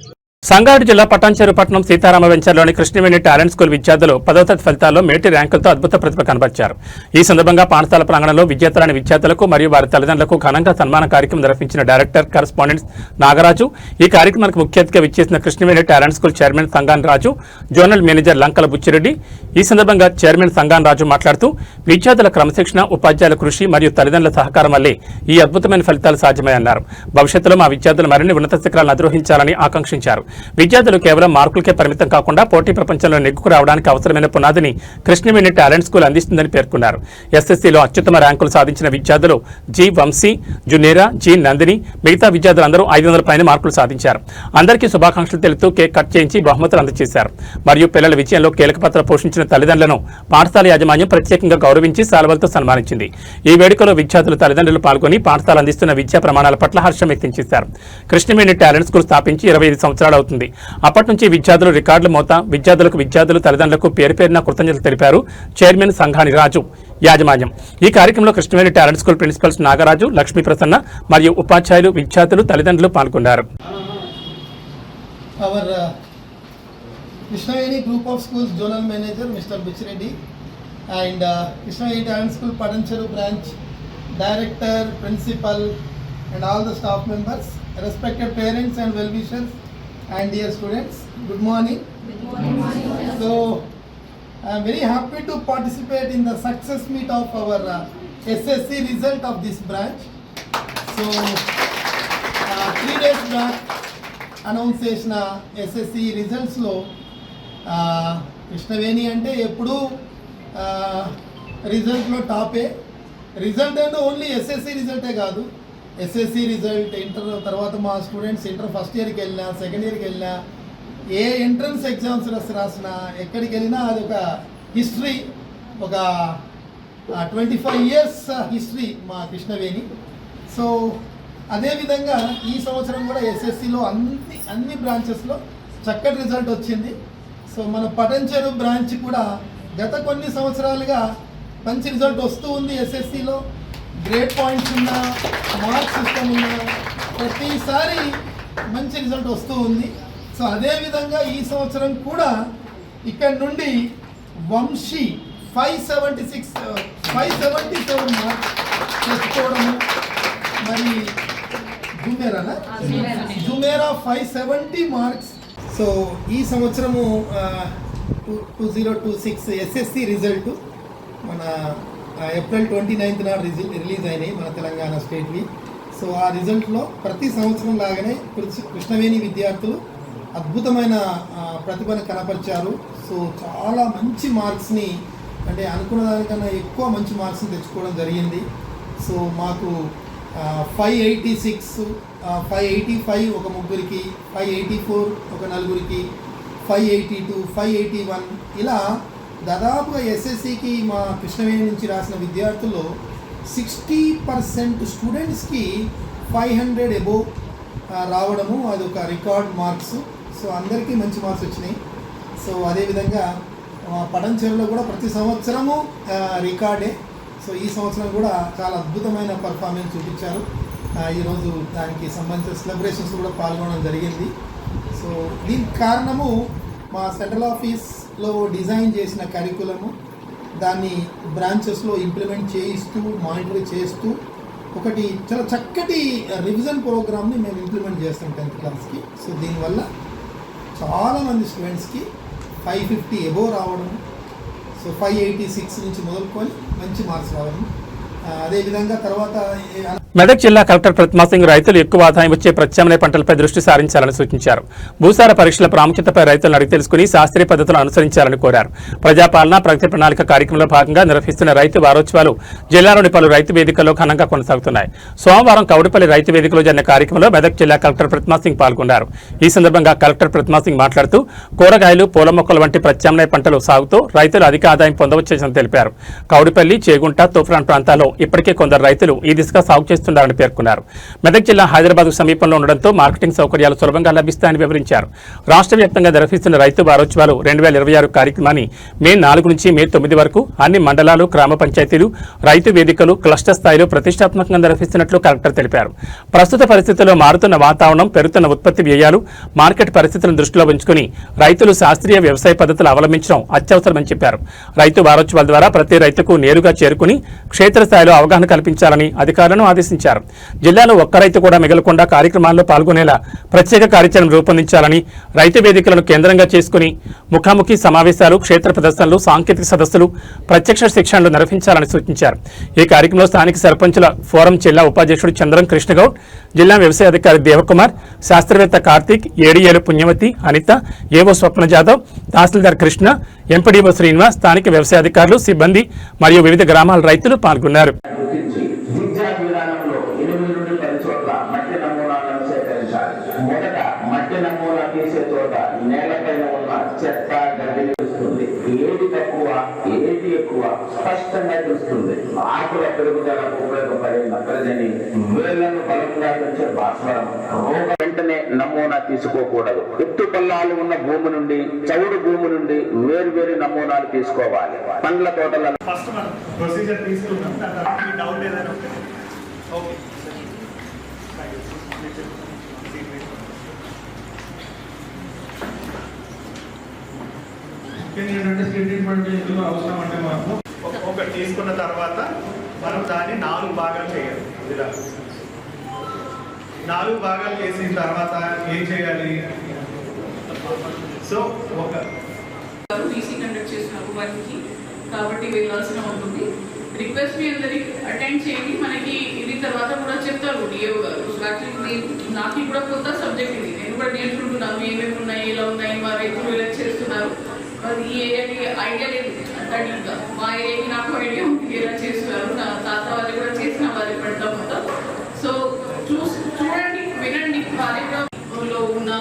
సంగారెడ్డి జిల్లా పటాన్చెరు పట్టణం సీతారామ వెంచర్లోని కృష్ణవేణి టాలెంట్ స్కూల్ విద్యార్థులు 10వ తరగతి ఫలితాల్లో మేటి ర్యాంకులతో అద్భుత ప్రతిభ కనబర్చారు. ఈ సందర్భంగా పాఠశాల ప్రాంగణంలో విజేతలైన విద్యార్థులకు మరియు వారి తల్లిదండ్రులకు ఘనంగా సన్మాన కార్యక్రమం నిర్వహించిన డైరెక్టర్ కరెస్పాండెంట్ నాగరాజు. ఈ కార్యక్రమానికి ముఖ్య అతిథిగా విచ్చేసిన కృష్ణవేణి టాలెంట్ స్కూల్ చైర్మన్ సంగాన్ రాజు, జోనల్ మేనేజర్ లంకల బుచ్చిరెడ్డి. ఈ సందర్భంగా చైర్మన్ సంగాన్ రాజు మాట్లాడుతూ విద్యార్థుల క్రమశిక్షణ, ఉపాధ్యాయుల కృషి మరియు తల్లిదండ్రుల సహకారం వల్లే ఈ అద్భుతమైన ఫలితాలు సాధ్యమయ్యన్నారు. భవిష్యత్తులో మా విద్యార్థులు మరిన్ని ఉన్నత శిఖరాలను అధిరోహించాలని ఆకాంక్షించారు. విద్యార్థులు కేవలం మార్కులకే పరిమితం కాకుండా పోటీ ప్రపంచంలో నెగ్గుకు రావడానికి అవసరమైన పునాదిని కృష్ణవేణి టాలెంట్ స్కూల్ అందిస్తుందని పేర్కొన్నారు. ఎస్ఎస్సీలో అత్యుత్తమ ర్యాంకులు సాధించిన విద్యార్థులు జి వంశీ, జునేరా, జి నందిని, మిగతా విద్యార్థులందరూ 500 పైన మార్కులు సాధించారు. అందరికీ శుభాకాంక్షలు తెలుపుతూ కేక్ కట్ చేయించి బహుమతులు అందజేశారు. మరియు పిల్లల విజయంలో కీలక పాత్ర పోషించిన తల్లిదండ్రులను పాఠశాల యాజమాన్యం ప్రత్యేకంగా గౌరవించి శాలువలతో సన్మానించింది. ఈ వేడుకలో విద్యార్థుల తల్లిదండ్రులు పాల్గొని పాఠశాల అందిస్తున్న విద్యా ప్రమాణాల పట్ల హర్షం వ్యక్తం చేశారు. కృష్ణవేణి టాలెంట్ స్కూల్ స్థాపించి 25 సంవత్సరాలు అవుతుంది. అప్పటి నుంచి విద్యార్థులు రికార్డుల మోత, విద్యార్థులు తల్లిదండ్రులకు పేరు పేరున కృతజ్ఞతలు తెలిపారు చైర్మన్ సంఘాని రాజు యాజమాన్యం. ఈ కార్యక్రమంలో Krishnaveni talent school principles Nagaraju, Lakshmi Prasanna మరియు ఉపాధ్యాయులు, విద్యార్థులు, తల్లిదండ్రులు పాల్గొన్నారు. Krishnaveni Group of Schools Zonal Manager Mr. Bichireddy and Krishnaveni Talent School Patancheru Branch Director, Principal and all the staff members, respected parents and well-wishers and dear students, good morning. Good morning. So I am very happy to participate in the success meet of our SSC result of this branch. So 3 days back announce చేసిన SSC రిజల్ట్స్లో Krishnaveni అంటే ఎప్పుడూ రిజల్ట్లో టాపే. Result అంటే only SSC రిజల్టే కాదు, SSC result, inter తర్వాత మా students inter first ఇయర్కి వెళ్ళినా, second ఇయర్కి వెళ్ళినా, ఏ ఎంట్రన్స్ ఎగ్జామ్స్ రాసినా, ఎక్కడికి వెళ్ళినా అది ఒక హిస్టరీ, ఒక 25 years హిస్టరీ మా కృష్ణవేణి. సో అదేవిధంగా ఈ సంవత్సరం కూడా SSCలో అన్ని బ్రాంచెస్లో చక్కటి రిజల్ట్ వచ్చింది. సో మన పటంచెరు బ్రాంచ్ కూడా గత కొన్ని సంవత్సరాలుగా మంచి రిజల్ట్ వస్తూ ఉంది. SSCలో గ్రేడ్ పాయింట్స్ ఉన్న, మార్క్స్ సిస్టమ్ ఉన్న, ప్రతిసారి మంచి రిజల్ట్ వస్తూ ఉంది. సో అదేవిధంగా ఈ సంవత్సరం కూడా ఇక్కడ నుండి వంశీ 577 మార్క్స్ తెచ్చుకోవడము, మరి జుమేరా 570 మార్క్స్. సో ఈ సంవత్సరము 2026 SSC రిజల్ట్ మన ఏప్రిల్ 29th నాడు రిలీజ్ అయినాయి మన తెలంగాణ స్టేట్వి. సో ఆ రిజల్ట్లో ప్రతి సంవత్సరం లాగానే కృష్ణవేణి విద్యార్థులు అద్భుతమైన ప్రతిభను కనపరిచారు. సో చాలా మంచి మార్క్స్ని, అంటే అనుకున్న దానికన్నా ఎక్కువ మంచి మార్క్స్ని తెచ్చుకోవడం జరిగింది. సో మాకు 586, 585 ఒక ముగ్గురికి, 584 ఒక నలుగురికి, 582, 581 ఇలా దాదాపుగా SSCకి మా కృష్ణవేణి నుంచి రాసిన విద్యార్థుల్లో 60% స్టూడెంట్స్కి 500 అబోవ్ రావడము అది ఒక రికార్డ్ మార్క్స్. సో అందరికీ మంచి మార్క్స్ వచ్చినాయి. సో అదేవిధంగా పటంచెరులో కూడా ప్రతి సంవత్సరము రికార్డే. సో ఈ సంవత్సరం కూడా చాలా అద్భుతమైన పర్ఫార్మెన్స్ చూపించారు. ఈరోజు దానికి సంబంధించిన సెలబ్రేషన్స్ కూడా పాల్గొనడం జరిగింది. సో దీనికి కారణము మా సెంట్రల్ ఆఫీస్లో డిజైన్ చేసిన కరికులము, దాన్ని బ్రాంచెస్లో ఇంప్లిమెంట్ చేయిస్తూ, మానిటర్ చేస్తూ ఒకటి చాలా చక్కటి రివిజన్ ప్రోగ్రామ్ని మేము ఇంప్లిమెంట్ చేస్తాం 10th క్లాస్కి. సో దీనివల్ల చాలామంది స్టూడెంట్స్కి 550 అబోవ్ రావడం, సో 586 నుంచి మొదలుకొని మంచి మార్క్స్ రావడం. అదేవిధంగా తర్వాత మెదక్ జిల్లా కలెక్టర్ ప్రతిమా సింగ్ రైతులు ఎక్కువ ఆదాయం వచ్చే ప్రత్యామ్నాయ పంటలపై దృష్టి సారించాలని సూచించారు. భూసార పరీక్షల ప్రాముఖ్యతపై రైతులను అడిగి తెలుసుకుని శాస్త్రీయ పద్ధతులు అనుసరించాలని కోరారు. ప్రజాపాలన ప్రగతి ప్రణాళిక కార్యక్రమంలో భాగంగా నిర్వహిస్తున్న రైతు వారోత్సవాలు జిల్లాలోని పలు రైతు వేదికల్లో ఘనంగా కొనసాగుతున్నాయి. సోమవారం కౌడిపల్లి రైతు వేదికలో జరిగిన కార్యక్రమంలో మెదక్ జిల్లా కలెక్టర్ ప్రతిమా సింగ్ పాల్గొన్నారు. ఈ సందర్భంగా కలెక్టర్ ప్రతిమా సింగ్ మాట్లాడుతూ కూరగాయలు, పూల మొక్కలు వంటి ప్రత్యామ్నాయ పంటలు సాగుతూ రైతులు అధిక ఆదాయం పొందవచ్చని తెలిపారు. కౌడిపల్లి, చేగుంట, తూఫ్రాన్ ప్రాంతాల్లో ఇప్పటికే కొందరు రైతులు ఈ దిశగా సాగు చేస్తున్నారని పేర్కొన్నారు. మెదక్ జిల్లా హైదరాబాద్ సమీపంలో ఉండడంతో మార్కెటింగ్ సౌకర్యాలు సులభంగా లభిస్తాయని వివరించారు. రాష్ట్ర వ్యాప్తంగా నిర్వహిస్తున్న రైతు వారోత్సవాలు 2026 కార్యక్రమాన్ని మే 4 నుంచి మే 9 వరకు అన్ని మండలాలు, గ్రామ పంచాయతీలు, రైతు వేదికలు క్లస్టర్ స్థాయిలో ప్రతిష్టాత్మకంగా నిర్వహిస్తున్నట్లు కలెక్టర్ తెలిపారు. ప్రస్తుత పరిస్థితుల్లో మారుతున్న వాతావరణం, పెరుగుతున్న ఉత్పత్తి వ్యయాలు, మార్కెట్ పరిస్థితులను దృష్టిలో ఉంచుకుని రైతులు శాస్త్రీయ వ్యవసాయ పద్ధతులు అవలంబించడం అత్యవసరమని చెప్పారు. రైతు వారోత్సవాల ద్వారా ప్రతి రైతుకు నేరుగా చేరుకుని క్షేత్రస్థాయిలో అవగాహన కల్పించాలని అధికారులను ఆదేశించారు. జిల్లాలో ఒక్క రైతు కూడా మిగలకుండా కార్యక్రమాల్లో పాల్గొనేలా ప్రత్యేక కార్యాచరణ రూపొందించాలని, రైతు వేదికలను కేంద్రంగా చేసుకుని ముఖాముఖి సమావేశాలు, క్షేత్ర ప్రదర్శనలు, సాంకేతిక సదస్సులు, ప్రత్యక్ష శిక్షణలు నిర్వహించాలని సూచించారు. ఈ కార్యక్రమంలో స్థానిక సర్పంచుల ఫోరం జిల్లా ఉపాధ్యక్షుడు చంద్రం కృష్ణగౌడ్, జిల్లా వ్యవసాయ అధికారి దేవకుమార్, శాస్త్రవేత్త కార్తీక్, ఏడీఏలు పుణ్యవతి, అనిత, ఏవో స్వప్న జాదవ్, తహసీల్దార్ కృష్ణ, ఎంపీడీఓ శ్రీనివాస్, స్థానిక వ్యవసాయ అధికారులు, సిబ్బంది మరియు వివిధ గ్రామాల రైతులు పాల్గొన్నారు. మొదట మట్టి నమూనా తీసే చోట నేలపైన ఉన్న చెత్త గడ్డి తెలుస్తుంది. ఏది తక్కువ ఏది ఎక్కువ స్పష్టంగా తెలుస్తుంది. ఆకుల పెరుగుదలకు ఉపయోగపడే నత్రజని, వేళ్లను బలంగా పెంచే భాస్వరం. వెంటనే నమూనా తీసుకోకూడదు. ఎత్తు పల్లాలు ఉన్న భూమి నుండి, చౌడు భూమి నుండి వేరు నమూనాలు తీసుకోవాలి. పండ్ల తోటలలో ఫస్ట్ మనం ప్రొసీజర్ తీసుకున్నాం. దాని తర్వాత మీ డౌట్ ఏదైనా ఉంటే ఓకే ఏంటంటే స్కిన్ ట్రీట్మెంట్ ఇందులో అవసరం అంటే మనకు ఒకటి తీసుకున్న తర్వాత మనం దాన్ని 4 భాగాలు చేయాలి. ఇలా 4 భాగాలు చేసిన తర్వాత ఏం చేయాలి? సో ఒక ఈసీ కండక్ట్ చేసినప్పుడు 1కి, కాబట్టి వెళ్ళాల్సిన ఉంటుంది. రిక్వెస్ట్ మీ అందరికి అటెండ్ చేయండి. మనకి ఇది తర్వాత కూడా చెప్తారు డిఓ గారు. యాక్చువల్లీ నాకు కూడా కొత్త సబ్జెక్ట్ ఇది, నేను కూడా నేర్చుకుంటున్నాను ఏమేమి ఉన్నాయి, ఎలా ఉన్నాయి, మా రైతులు ఎలా చేస్తున్నారు. అది ఈ ఏరియాకి ఐడియా లేదు ఇంకా, మా ఏరియాకి నాకు ఐడియా ఉంది ఎలా చేస్తున్నారు. నా తాత వాళ్ళు కూడా చేసిన వారి పంట మొత్తం. సో చూడండి, వినండి. కార్యక్రమంలో ఉన్న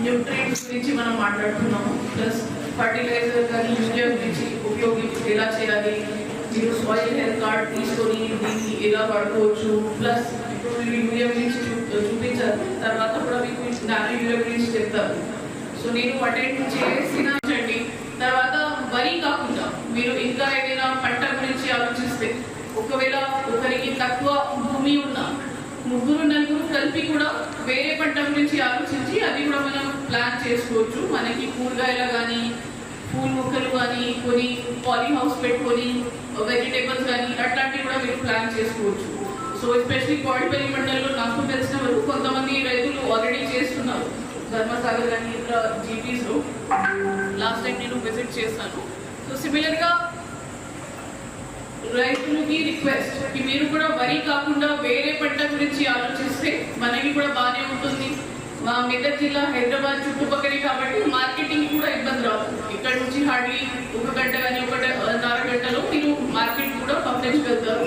న్యూట్రియంట్స్ గురించి మనం మాట్లాడుతున్నాము. ప్లస్ ఫర్టిలైజర్ కానీ యూరియా గురించి ఎలా చేయాలి, మీరు సాయిల్ హెల్త్ కార్డ్ తీసుకొని దీన్ని ఎలా వాడుకోవచ్చు. ప్లస్ ఇప్పుడు యూరియా గురించి చూపించారు, తర్వాత కూడా మీకు నానో యూరియా గురించి చెప్తారు. సో నేను అటెండ్ చేసిన తర్వాత వరి కాకుండా మీరు ఇంకా ఏదైనా పంట గురించి ఆలోచిస్తే, ఒకవేళ ఒకరికి తక్కువ భూమి ఉన్న 3-4 కలిపి కూడా వేరే పంట గురించి ఆలోచించి అది కూడా మనం ప్లాన్ చేసుకోవచ్చు. మనకి కూరగాయలు కానీ పూల మొక్కలు కానీ కొని పాలీ హౌస్ పెట్టుకొని వెజిటేబుల్స్ కానీ అట్లాంటివి కూడా మీరు ప్లాన్ చేసుకోవచ్చు. సో ఎస్పెషలీ కోడిపల్లి మండలంలో నాకు తెలిసిన వరకు కొంతమంది రైతులు ఆల్రెడీ చేస్తున్నారు. ధర్మసాగర్ కానీ ఇతర జీపీస్లో లాస్ట్ టైం నేను విజిట్ చేశాను. సో సిమిలర్గా రైతులకి రిక్వెస్ట్ కి మీరు కూడా వరి కాకుండా వేరే పంట గురించి ఆలోచిస్తే మనకి కూడా బాగానే ఉంటుంది. మా మెదక్ జిల్లా హైదరాబాద్ చుట్టుపక్కలే కాబట్టి మార్కెటింగ్ కూడా ఇబ్బంది రాదు. ఇక్కడ నుంచి హార్డ్లీ 1 గంట కానీ 1.5 గంటలో మీరు మార్కెట్ కూడా పంపించగలుగుతారు.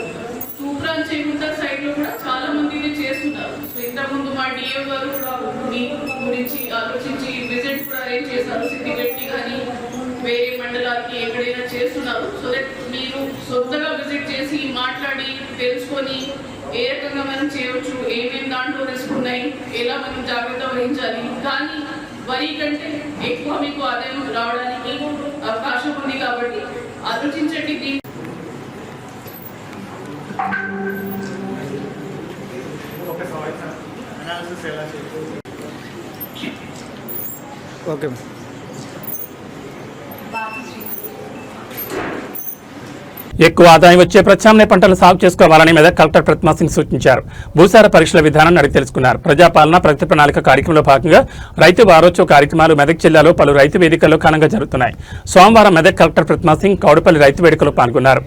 తూప్రాన్ చేగుంట సైడ్ లో కూడా చాలా మంది ఇది చేస్తున్నారు. సో ఇంతకుముందు మా డిఓ గారు కూడా మీ గురించి ఆలోచించి విజిట్ కూడా అరేంజ్ చేశారు. సిద్దిపేటకి కానీ వేరే మండలానికి ఎక్కడైనా చేస్తున్నారు. సో దట్ మీరు సొంతగా విజిట్ చేసి మాట్లాడి తెలుసుకొని ఏ రకంగా మనం చేయవచ్చు, ఏమేమి దాంట్లో రిస్క్ ఉన్నాయి, ఎలా మనం జాగ్రత్త వహించాలి. కానీ వరి కంటే ఎక్కువ మీకు ఆదాయం రావడానికి అవకాశం ఉంది కాబట్టి ఆలోచించండి. దీన్ని ఓకే. ఎక్కువ ఆదాయం వచ్చే ప్రత్యామ్నాయ పంటలు సాగు చేసుకోవాలని మెదక్ కలెక్టర్ ప్రతిమా సింగ్ సూచించారు. భూసార పరీక్షల విధానాన్ని అడిగి తెలుసుకున్నారు. ప్రజాపాలన ప్రగతి ప్రణాళిక కార్యక్రమంలో భాగంగా రైతు వారోత్సవ కార్యక్రమాలు మెదక్ జిల్లాలో పలు రైతు వేదికల్లో ఘనంగా జరుగుతున్నాయి. సోమవారం మెదక్ కలెక్టర్ ప్రతిమా సింగ్ కౌడపల్లి రైతు వేదికలో పాల్గొన్నారు.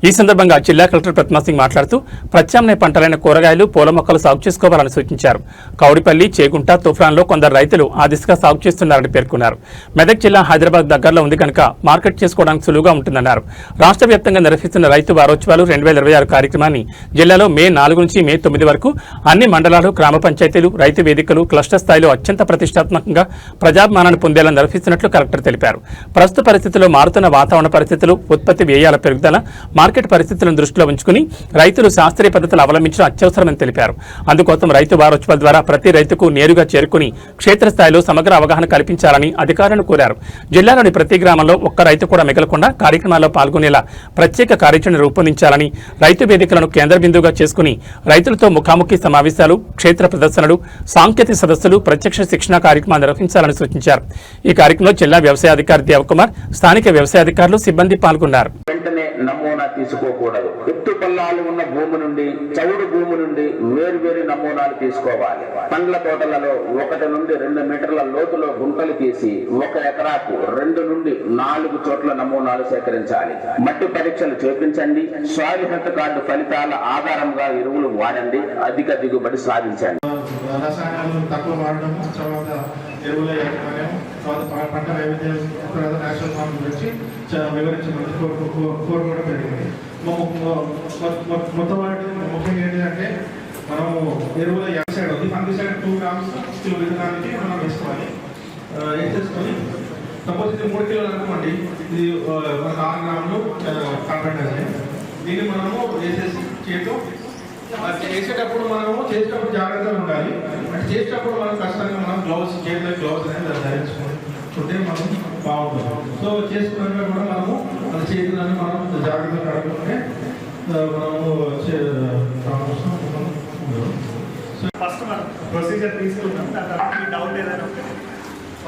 ఈ సందర్భంగా జిల్లా కలెక్టర్ ప్రతిమా సింగ్ మాట్లాడుతూ ప్రత్యామ్నాయ పంటలైన కూరగాయలు, పూల మొక్కలు సాగు చేసుకోవాలని సూచించారు. కౌడిపల్లి, చేగుంట, తుఫ్రాన్లో కొందరు రైతులు ఆ దిశగా సాగు చేస్తున్నారని పేర్కొన్నారు. మెదక్ జిల్లా హైదరాబాద్ దగ్గరలో ఉంది కనుక మార్కెట్ చేసుకోవడానికి సులువుగా ఉంటుందన్నారు. రాష్ట్ర వ్యాప్తంగా నిర్వహిస్తున్న రైతు వారోత్సవాలు 2026 కార్యక్రమాన్ని జిల్లాలో మే 4 నుంచి మే 9 వరకు అన్ని మండలాలు, గ్రామ పంచాయతీలు, రైతు వేదికలు క్లస్టర్ స్థాయిలో అత్యంత ప్రతిష్టాత్మకంగా ప్రజాభిమానాన్ని పొందేలా నిర్వహిస్తున్నట్లు కలెక్టర్ తెలిపారు. ప్రస్తుత పరిస్థితుల్లో మారుతున్న వాతావరణ పరిస్థితులు, ఉత్పత్తి వ్యయాల పెరుగుదల, మార్కెట్ పరిస్థితులను దృష్టిలో ఉంచుకుని రైతులు శాస్త్రీయ పద్ధతులు అవలంబించడం అత్యవసరమని తెలిపారు. అందుకోసం రైతు వారోత్సవాల ద్వారా ప్రతి రైతుకు నేరుగా చేరుకుని క్షేత్రస్థాయిలో సమగ్ర అవగాహన కల్పించాలని అధికారులను కోరారు. జిల్లాలోని ప్రతి గ్రామంలో ఒక్క రైతు కూడా మిగలకుండా కార్యక్రమాల్లో పాల్గొనేలా ప్రత్యేక కార్యాచరణ రూపొందించాలని, రైతు వేదికలను కేంద్ర బిందువుగా చేసుకుని రైతులతో ముఖాముఖి సమావేశాలు, క్షేత్ర ప్రదర్శనలు, సాంకేతిక సదస్సులు, ప్రత్యక్ష శిక్షణ కార్యక్రమాలు నిర్వహించాలని సూచించారు. ఈ కార్యక్రమంలో జిల్లా వ్యవసాయాధికారి దేవకుమార్, స్థానిక వ్యవసాయాధికారులు, సిబ్బంది పాల్గొన్నారు. నమూనా తీసుకోకూడదు. ఎత్తు పల్లాలు ఉన్న భూమి నుండి, చౌడు భూమి నుండి వేరు నమూనాలు తీసుకోవాలి. పండ్ల తోటలలో 1 నుండి 2 మీటర్ల లోతులో గుంటలు తీసి 1 ఎకరాకు 2 నుండి 4 చోట్ల నమూనాలు సేకరించాలి. మట్టి పరీక్షలు చేపించండి. సాయిల్ హెల్త్ కార్డు ఫలితాల ఆధారంగా ఎరువులు వాడండి. అధిక దిగుబడి సాధించండి. రసాయనాలు తక్కువ వాడడం, తర్వాత ఎరువుల యాజమాన్యం, తర్వాత పంట వైవిధ్యం, నేచురల్ ఫార్మింగ్ గురించి వివరించమని కోరుకోవడం జరిగింది. మొత్తం ముఖ్యంగా ఏంటంటే మనము ఎరువుల యాసైడ్ ఉంది, ఫంగిసైడ్ 2 grams కిలో విత్తనానికి మనం వేసుకోవాలి. వేసేసుకొని సపోజ్ ఇది 3 కిలోలు అనుకోండి, ఇది మనకు 6 గ్రాములు కంటెంట్ అనేది. దీన్ని మనము వేసేసి చేతితో చేసేటప్పుడు చేసేటప్పుడు జాగ్రత్తగా ఉండాలి. అంటే చేసేటప్పుడు మనం ఖచ్చితంగా మనం గ్లౌస్, చేతిలో గ్లౌస్ అనేది ధరించుకుంటే మనం బాగుంటుంది. సో చేసుకున్నాక కూడా మనము మన చేతులని మనం జాగ్రత్తగా కడుక్కుంటే మనము సో ఫస్ట్ మనం ప్రొసీజర్ తీసుకుంటాం. దాని తర్వాత మీ డౌట్ ఏదైనా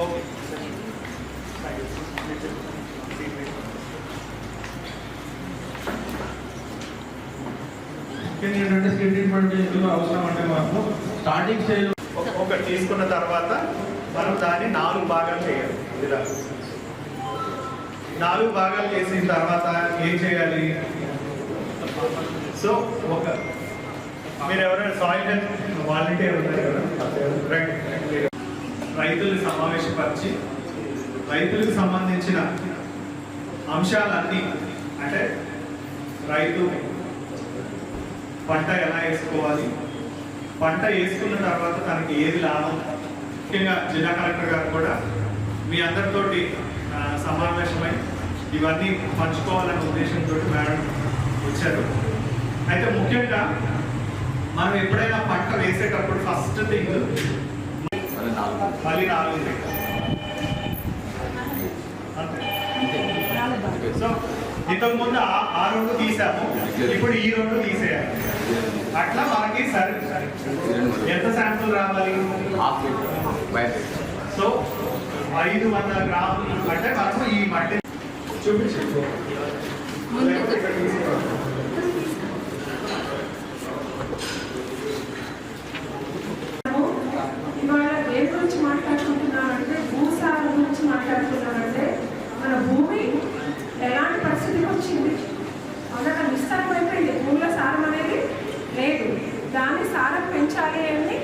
ఓకే. ఏంటంటే స్కిన్ ట్రీట్మెంట్ ఎందుకు అవసరం అంటే మనకు స్టార్టింగ్ స్టేజ్ ఒకటి తీసుకున్న తర్వాత మనం దాన్ని 4 భాగాలు చేయాలి. ఇలా 4 భాగాలు చేసిన తర్వాత ఏం చేయాలి? సో మీరు ఎవరైనా సాయిల్ హెల్త్ వాలంటీర్ ఉన్నారు కదా, రైతుల్ని సమావేశపరిచి రైతులకు సంబంధించిన అంశాలన్నీ, అంటే రైతు పంట ఎలా వేసుకోవాలి, పంట వేసుకున్న తర్వాత తనకి ఏది లాభం, ముఖ్యంగా జిల్లా కలెక్టర్ గారు కూడా మీ అందరితోటి సమావేశమై ఇవన్నీ పంచుకోవాలనే ఉద్దేశంతో మేడం వచ్చారు. అయితే ముఖ్యంగా మనం ఎప్పుడైనా పంట వేసేటప్పుడు ఫస్ట్ థింగ్ మళ్ళీ 4 సో ఇంతకుముందు ఆ 2 తీసాము, ఇప్పుడు ఈ 2 తీసేయాలి. అట్లా మనకి సరే ఎంత శాంపుల్ రావాలి? సో 500 గ్రాములు అంటే మనకు ఈ మట్టి చూపించు. ఇవాళ దేని గురించి మాట్లాడుకుంటున్నామంటే భూసారం గురించి మాట్లాడుతున్నామంటే మన భూమి ఎలాంటి పరిస్థితికి వచ్చింది, అక్కడ నిస్సారం అయిపోయింది. భూమిలో సారం అనేది లేదు. దాన్ని సారం పెంచాలి అని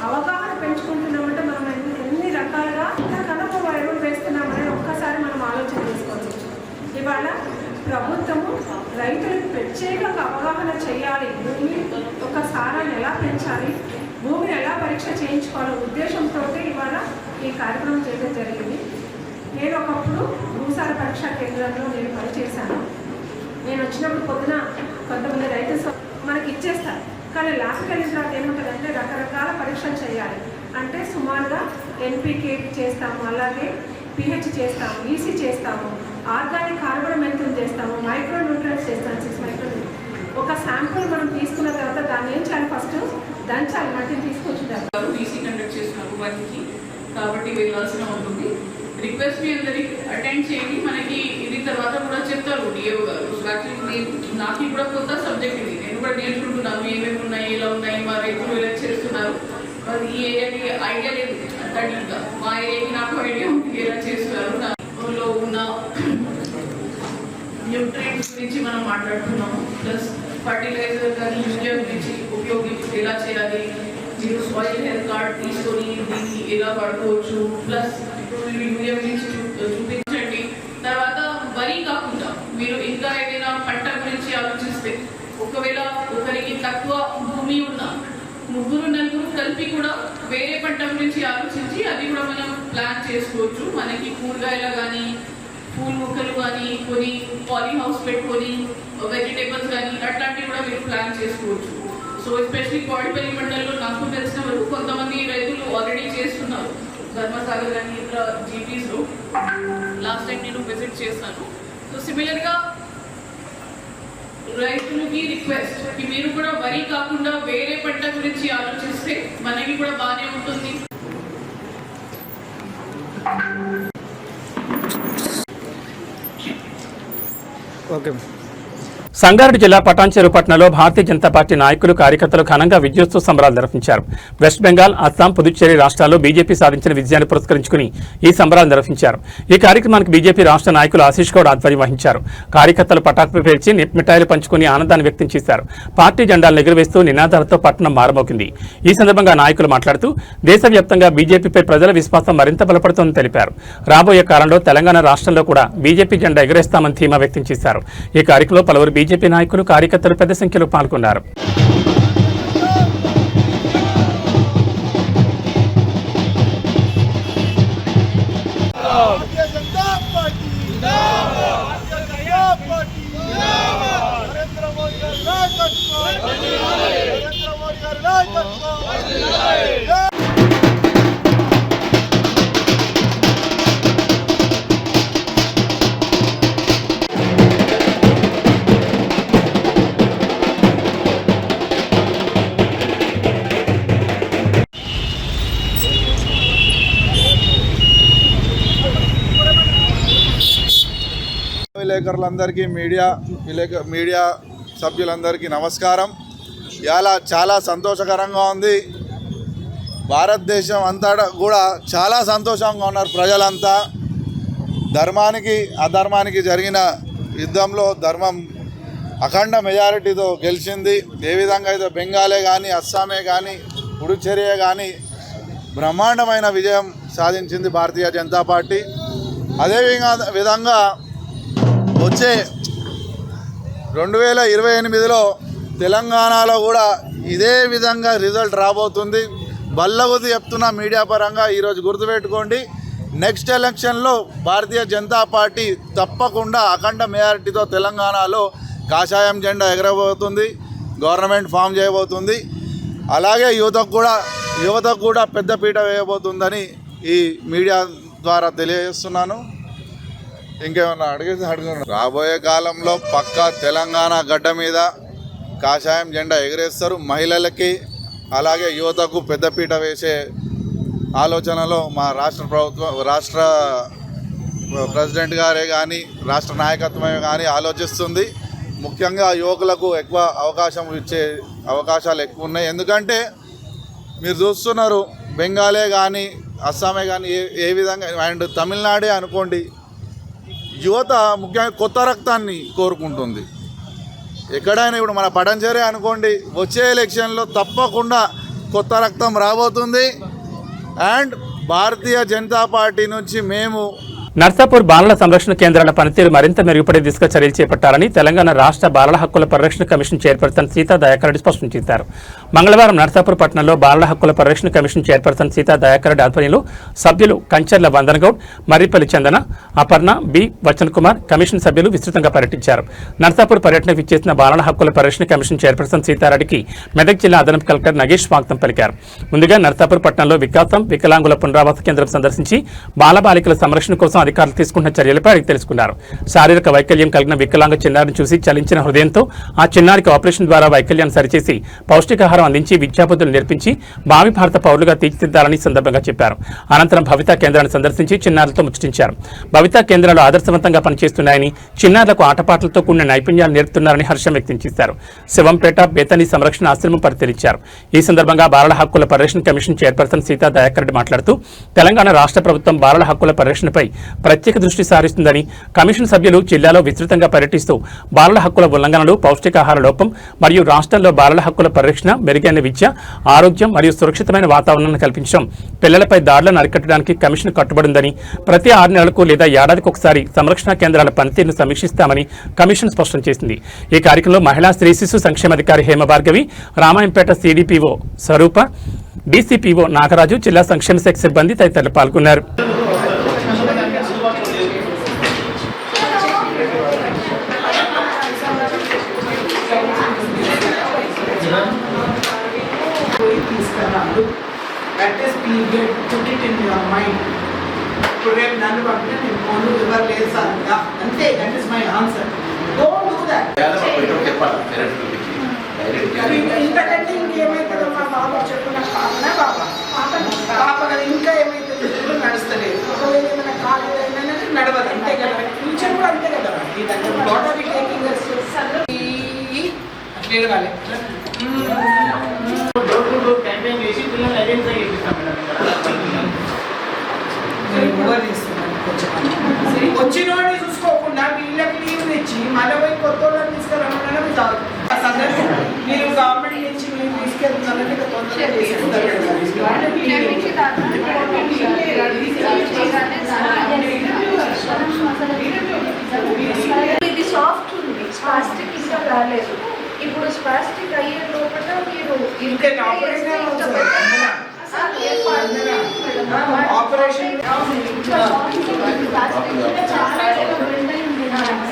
అవగాహన పెంచుకుంటున్నామంటే మనం ఎన్ని రకాలుగా ఇంతకన్నా ఎరువులు వేస్తున్నామని ఒక్కసారి మనం ఆలోచన చేసుకోవచ్చు. ఇవాళ ప్రభుత్వము రైతులకు ప్రత్యేకంగా అవగాహన చేయాలి. భూమి ఒక సారాన్ని ఎలా పెంచాలి, భూమిని ఎలా పరీక్ష చేయించుకోవాలో ఉద్దేశంతో ఇవాళ ఈ కార్యక్రమం చేయడం జరిగింది. నేను ఒకప్పుడు భూసార పరీక్షా కేంద్రంలో నేను పనిచేశాను. నేను వచ్చినప్పుడు పొద్దున కొంతమంది రైతు మనకి ఇచ్చేస్తారు, కానీ ల్యాబ్కి వెళ్ళిన తర్వాత ఏముంటుందంటే రకరకాల పరీక్షలు చేయాలి. అంటే సుమారుగా ఎన్పికే చేస్తాము, అలాగే పిహెచ్ చేస్తాము, ఈసీ చేస్తాము, ఆర్గానిక్ కార్బన్ మెంతులు చేస్తాము, మైక్రో న్యూట్రియన్స్ చేస్తాము, 6 మైక్రో. ఒక శాంపుల్ మనం తీసుకున్న తర్వాత దాన్ని ఏం చేయాలి? ఫస్ట్ దంచాలి, మట్టిని తీసుకొచ్చుంటారు. ఈసీ కండక్ట్ చేస్తున్నారు వారికి, కాబట్టి వెళ్ళాల్సిన ఉంటుంది. రిక్వెస్ట్ మీ అందరికి అటెండ్ చేయండి. మనకి ఇది తర్వాత కూడా చెప్తారు డిఓ గారు. యాక్చువల్లీ నాకు కూడా కొత్త సబ్జెక్ట్ ఇది, నేను కూడా నేర్చుకుంటున్నాను ఏమేమి ఉన్నాయి, ఎలా ఉన్నాయి, మా రైతులు ఎలా చేస్తున్నారు. అది ఈ ఏరియాకి ఐడియా లేదు థర్టీగా, మా ఏరియాకి నాకు ఐడియా ఉంది ఎలా చేస్తున్నారు. నాలో ఉన్న న్యూట్రియంట్స్ గురించి మనం మాట్లాడుతున్నాము, ప్లస్ ఫర్టిలైజర్ కానీ యూరియా గురించి ఉపయోగించి ఎలా చేయాలి, మీరు సాయిల్ హెల్త్ కార్డ్ తీసుకొని దీన్ని ఎలా వాడుకోవచ్చు, ప్లస్ ఇప్పుడు యూరియా గురించి చూపించండి. తర్వాత వరి కాకుండా మీరు ఇంకా ఏదైనా పంట గురించి ఆలోచిస్తే, ఒకవేళ ఒకరికి తక్కువ భూమి ఉన్నా 3-4 కలిపి కూడా వేరే పంట గురించి ఆలోచించి అది కూడా మనం ప్లాన్ చేసుకోవచ్చు. మనకి కూరగాయలు కానీ పూల మొక్కలు కానీ కొని పాలీ హౌస్ పెట్టుకొని వెజిటేబుల్స్ కానీ అట్లాంటివి కూడా మీరు ప్లాన్ చేసుకోవచ్చు. సో ఎస్పెషలీ కోడిపల్లి మండలంలో నాకు తెలిసిన వరకు కొంతమంది రైతులు ఆల్రెడీ చేస్తున్నారు. ధర్మసాగర్ కానీ ఇతర జీపీస్లో లాస్ట్ టైం నేను విజిట్ చేశాను. సో సిమిలర్గా రైతులకి రిక్వెస్ట్ కి మీరు కూడా వరి కాకుండా వేరే పంట గురించి ఆలోచిస్తే మనకి కూడా బాగానే ఉంటుంది. ఓకే. సంగారెడ్డి జిల్లా పటాన్చెరు పట్టణంలో భారతీయ జనతా పార్టీ నాయకులు కార్యకర్తలు ఘనంగా విజయోత్సవ సంబరాలు నిర్వహించారు. వెస్ట్ బెంగాల్, అస్సాం, పుదుచ్చేరి రాష్ట్రాల్లో బీజేపీ సాధించిన విజయాన్ని పురస్కరించుకుని ఈ సంబరాలు నిర్వహించారు. ఈ కార్యక్రమానికి బీజేపీ రాష్ట్ర నాయకులు ఆశీష్ గౌడ్ ఆధ్వర్యం వహించారు. కార్యకర్తలు పటాకులు పేర్చి మిఠాయిలు పంచుకుని ఆనందాన్ని వ్యక్తం చేశారు. పార్టీ జెండాలను ఎగురవేస్తూ నినాదాలతో పట్టణం మారుమోగింది. ఈ సందర్భంగా నాయకులు మాట్లాడుతూ దేశవ్యాప్తంగా బీజేపీపై ప్రజల విశ్వాసం మరింత బలపడుతోందని తెలిపారు. రాబోయే కాలంలో తెలంగాణ రాష్ట్రంలో కూడా బీజేపీ జెండా ఎగురేస్తామని ధీమా వ్యక్తం చేశారు. ఈ కార్యక్రమంలో పలువురు బీజేపీ నాయకులు కార్యకర్తలు పెద్ద సంఖ్యలో పాల్గొన్నారు. విలేకరులందరికీ మీడియా సభ్యులందరికీ నమస్కారం. ఇవాళ చాలా సంతోషకరంగా ఉంది. భారతదేశం అంతా కూడా చాలా సంతోషంగా ఉన్నారు ప్రజలంతా. ధర్మానికి అధర్మానికి జరిగిన యుద్ధంలో ధర్మం అఖండ మెజారిటీతో గెలిచింది. ఏ విధంగా అయితే బెంగాలే కానీ, అస్సామే కానీ, పుడుచేరియే కానీ బ్రహ్మాండమైన విజయం సాధించింది భారతీయ జనతా పార్టీ. అదే విధంగా వచ్చే 2028లో తెలంగాణలో కూడా ఇదే విధంగా రిజల్ట్ రాబోతుంది. బల్లగుద్ది చెప్తున్న మీడియా పరంగా ఈరోజు గుర్తుపెట్టుకోండి, నెక్స్ట్ ఎలక్షన్లో భారతీయ జనతా పార్టీ తప్పకుండా అఖండ మెజారిటీతో తెలంగాణలో కాషాయం జెండా ఎగరబోతుంది, గవర్నమెంట్ ఫామ్ చేయబోతుంది. అలాగే యువతకు కూడా పెద్దపీట వేయబోతుందని ఈ మీడియా ద్వారా తెలియజేస్తున్నాను. ఇంకేమన్నా అడుగుతున్నాను. రాబోయే కాలంలో పక్కా తెలంగాణ గడ్డ మీద కాషాయం జెండా ఎగరేస్తారు. మహిళలకి అలాగే యువతకు పెద్దపీట వేసే ఆలోచనలో మా రాష్ట్ర ప్రెసిడెంట్ గారే కానీ, రాష్ట్ర నాయకత్వమే కానీ ఆలోచిస్తుంది. ముఖ్యంగా యువకులకు ఎక్కువ అవకాశాలు ఎక్కువ ఉన్నాయి. ఎందుకంటే మీరు చూస్తున్నారు, బెంగాలే కానీ, అస్సామే కానీ ఏ విధంగా అండ్ తమిళనాడే అనుకోండి, యువత ముఖ్యంగా కొత్త రక్తాన్ని కోరుకుంటుంది. ఎక్కడైనా ఇప్పుడు మన పటంచెరే అనుకోండి, వచ్చే ఎలక్షన్లో తప్పకుండా కొత్త రక్తం రాబోతుంది. అండ్ భారతీయ జనతా పార్టీ నుంచి మేము నర్సాపూర్ బాలల సంరక్షణ కేంద్రాల పనితీరు మరింత మెరుగుపడే దిశగా చర్యలు చేపట్టాలని తెలంగాణ రాష్ట్ర బాలల హక్కుల పరిరక్షణ కమిషన్ చైర్పర్సన్ సీతా దయాకర్ రెడ్డి స్పష్టం చేశారు. మంగళవారం నర్సాపూర్ పట్టణంలో బాలల హక్కుల పరిరక్షణ కమిషన్ చైర్పర్సన్ సీతా దయాకర్ రెడ్డి ఆధ్వర్యంలో సభ్యులు కంచర్ల వందనగౌడ్, మర్రిపల్లి చందన, అపర్ణ, బి వచన్ కుమార్, కమిషన్ సభ్యులు విస్తృతంగా పర్యటించారు. నర్సాపూర్ పర్యటనకు విచ్చేసిన బాలల హక్కుల పరిరక్షణ కమిషన్ చైర్పర్సన్ సీతారెడ్డికి మెదక్ జిల్లా అదనపు కలెక్టర్ నగేష్ స్వాగతం పలికారు. ముందుగా నర్సాపూర్ పట్టణంలో వికాసం వికలాంగుల పునరావాస కేంద్రం సందర్శించి బాలబాలికల సంరక్షణ కోసం అధికారులు తీసుకున్న చర్యలపై అడిగి తెలుసుకున్నారు. శారీరక వైకల్యం కలిగిన వికలాంగ చిన్నారిని చూసి చలించిన హృదయంతో ఆ చిన్నారికి ఆపరేషన్ ద్వారా వైకల్యాన్ని సరిచేసి పౌష్టికాహారం అందించి విద్యాబుద్ధులు నేర్పించి భావి భారత పౌరులుగా తీర్చిదిద్దాలని సందర్భంగా చెప్పారు. అనంతరం భవితా కేంద్రాన్ని సందర్శించి చిన్నారులతో ముచ్చటించారు. భవితా కేంద్రాలు ఆదర్శవంతంగా పనిచేస్తున్నాయని, చిన్నారులకు ఆటపాటలతో కూడిన నైపుణ్యాలు నేర్పుతున్నారని హర్షం వ్యక్తం చేశారు. శివంపేట బేతని సంరక్షణ ఆశ్రమం పరిశీలించారు. ఈ సందర్భంగా బాలల హక్కుల పరిరక్షణ కమిషన్ చైర్పర్సన్ సీతా దయాకర్ రెడ్డి మాట్లాడుతూ తెలంగాణ రాష్ట్ర ప్రభుత్వం బాలల హక్కుల పరిరక్షణపై ప్రత్యేక దృష్టి సారిస్తుందని, కమిషన్ సభ్యులు జిల్లాలో విస్తృతంగా పర్యటిస్తూ బాలల హక్కుల ఉల్లంఘనలు, పౌష్టికాహార లోపం మరియు రాష్ట్రంలో బాలల హక్కుల పరిరక్షణ, మెరుగైన విద్య, ఆరోగ్యం మరియు సురక్షితమైన వాతావరణాన్ని కల్పించడం, పిల్లలపై దాడులను అరికట్టడానికి కమిషన్ కట్టుబడిందని, ప్రతి 6 నెలలకు లేదా ఏడాదికి ఒకసారి సంరక్షణ కేంద్రాల పనితీరును సమీక్షిస్తామని కమిషన్ స్పష్టం చేసింది. ఈ కార్యక్రమంలో మహిళా స్త్రీ శిశు సంక్షేమాధికారి హేమభార్గవి, రామాయంపేట సిడిపిఓ స్వరూప, డీసీపీఓ నాగరాజు, జిల్లా సంక్షేమ శాఖ సిబ్బంది తదితరులు పాల్గొన్నారు. That is period, put it in your mind. Today none of them in Ponu river lays are ante, that is my answer. Don't do that. ఇంతకంటే ఇంకేమైతుందో మా బాబా చెప్పిన పాపనే బాబా పాప కదా ఇంకా ఏమైతుంది నడుస్తలేదు. ఒకవేళ ఏమైనా కాలేదు ఏమైనా నడవదు, అంతే కదా. ఫ్యూచర్ కూడా అంతే కదా. వాట్ ఆర్ వి టేకింగ్ అట్లే కాలే క్యాంపెయిన్ చేసి పిల్లల్ని ఐడెంటిఫై చేపిస్తాం మేడం. వచ్చినోడిని చూసుకోకుండా వీళ్ళకి లీవ్ ఇచ్చి మళ్ళీ పోయి కొత్త వాళ్ళని తీసుకురమ్మని చాలు. మీరు గవర్నమెంట్ నుంచి మీరు తీసుకెళ్తున్నారంటే ఇక తొందరగా ఇది సాఫ్ట్ ఉంది, స్పాస్టిక్ ఇంకా రాలేదు. ఇప్పుడు స్పాస్టిక్ అయ్యే లోపల మీరు ఇంకా ఆపరేషన్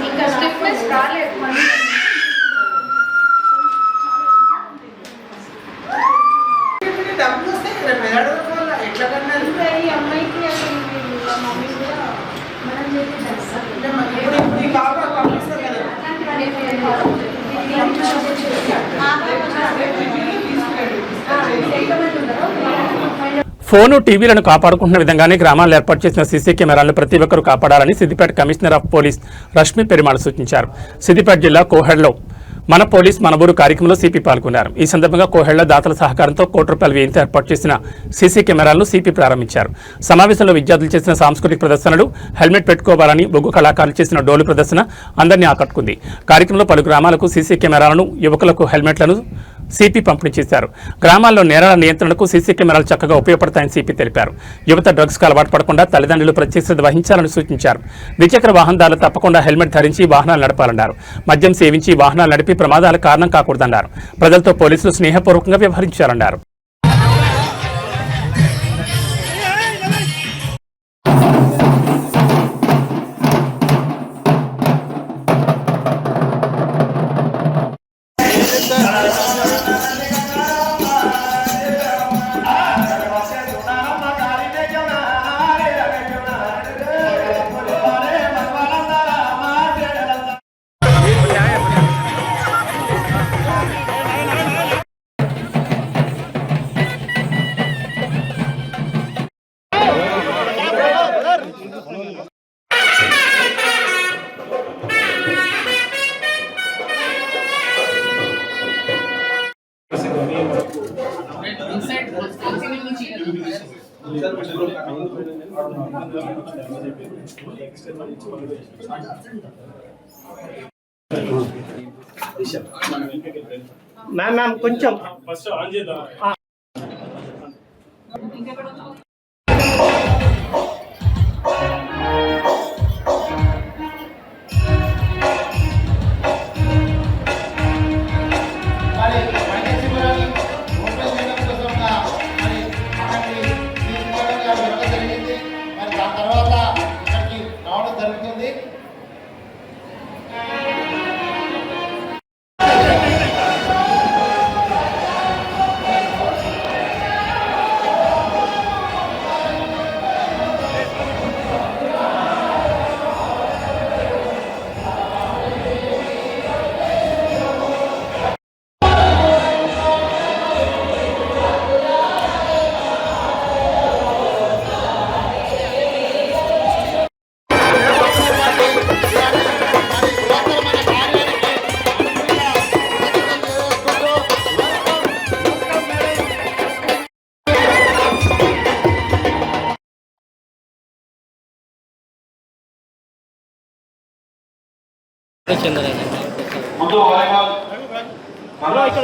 ఇంకా స్టిఫ్నెస్ రాలేదు. డబ్బులు వస్తాయి కదా మేడం వల్ల ఎట్లా కన్నారు. ఈ అమ్మాయికి మమ్మీ కూడా మనం ఇప్పుడు ఈ బాబా పంపిస్తారు కదా. ఫోను, టీవీలను కాపాడుకుంటున్న విధంగానే గ్రామాల్లో ఏర్పాటు చేసిన సీసీ కెమెరాలను ప్రతి ఒక్కరూ కాపాడాలని Siddipet commissioner of police Rashmi Perumal సూచించారు. సిద్దిపేట జిల్లా కోహెడ్లో మన పోలీస్ మన ఊరు కార్యక్రమంలో సిపి పాల్గొన్నారు. ఈ సందర్భంగా కోహెళ్ల దాతల సహకారంతో ₹1 వ్యయంతో ఏర్పాటు చేసిన సీసీ కెమెరాలను సిపి ప్రారంభించారు. సమావేశంలో విద్యార్థులు చేసిన సాంస్కృతిక ప్రదర్శనలు, హెల్మెట్ పెట్టుకోవాలని బొగ్గు కళాకారులు చేసిన డోలు ప్రదర్శన అందరినీ ఆకట్టుకుంది. కార్యక్రమంలో పలు గ్రామాలకు సీసీ కెమెరాలను, యువకులకు హెల్మెట్లను సిపి పంపిణీ చేశారు. గ్రామాల్లో నేరాల నియంత్రణకు సీసీ కెమెరాలు చక్కగా ఉపయోగపడతాయని సిపి తెలిపారు. యువత డ్రగ్స్కు అలవాటు పడకుండా తల్లిదండ్రులు ప్రత్యేక శ్రద్ధ వహించాలని సూచించారు. ద్విచక్ర వాహనదారులు తప్పకుండా హెల్మెట్ ధరించి వాహనాలు నడపాలన్నారు. మద్యం సేవించి వాహనాలు నడిపి ప్రమాదాల కారణం కాకూడదన్నారు. ప్రజలతో పోలీసులు స్నేహపూర్వకంగా వ్యవహరించారన్నారు. మ్యామ్ కొంచెం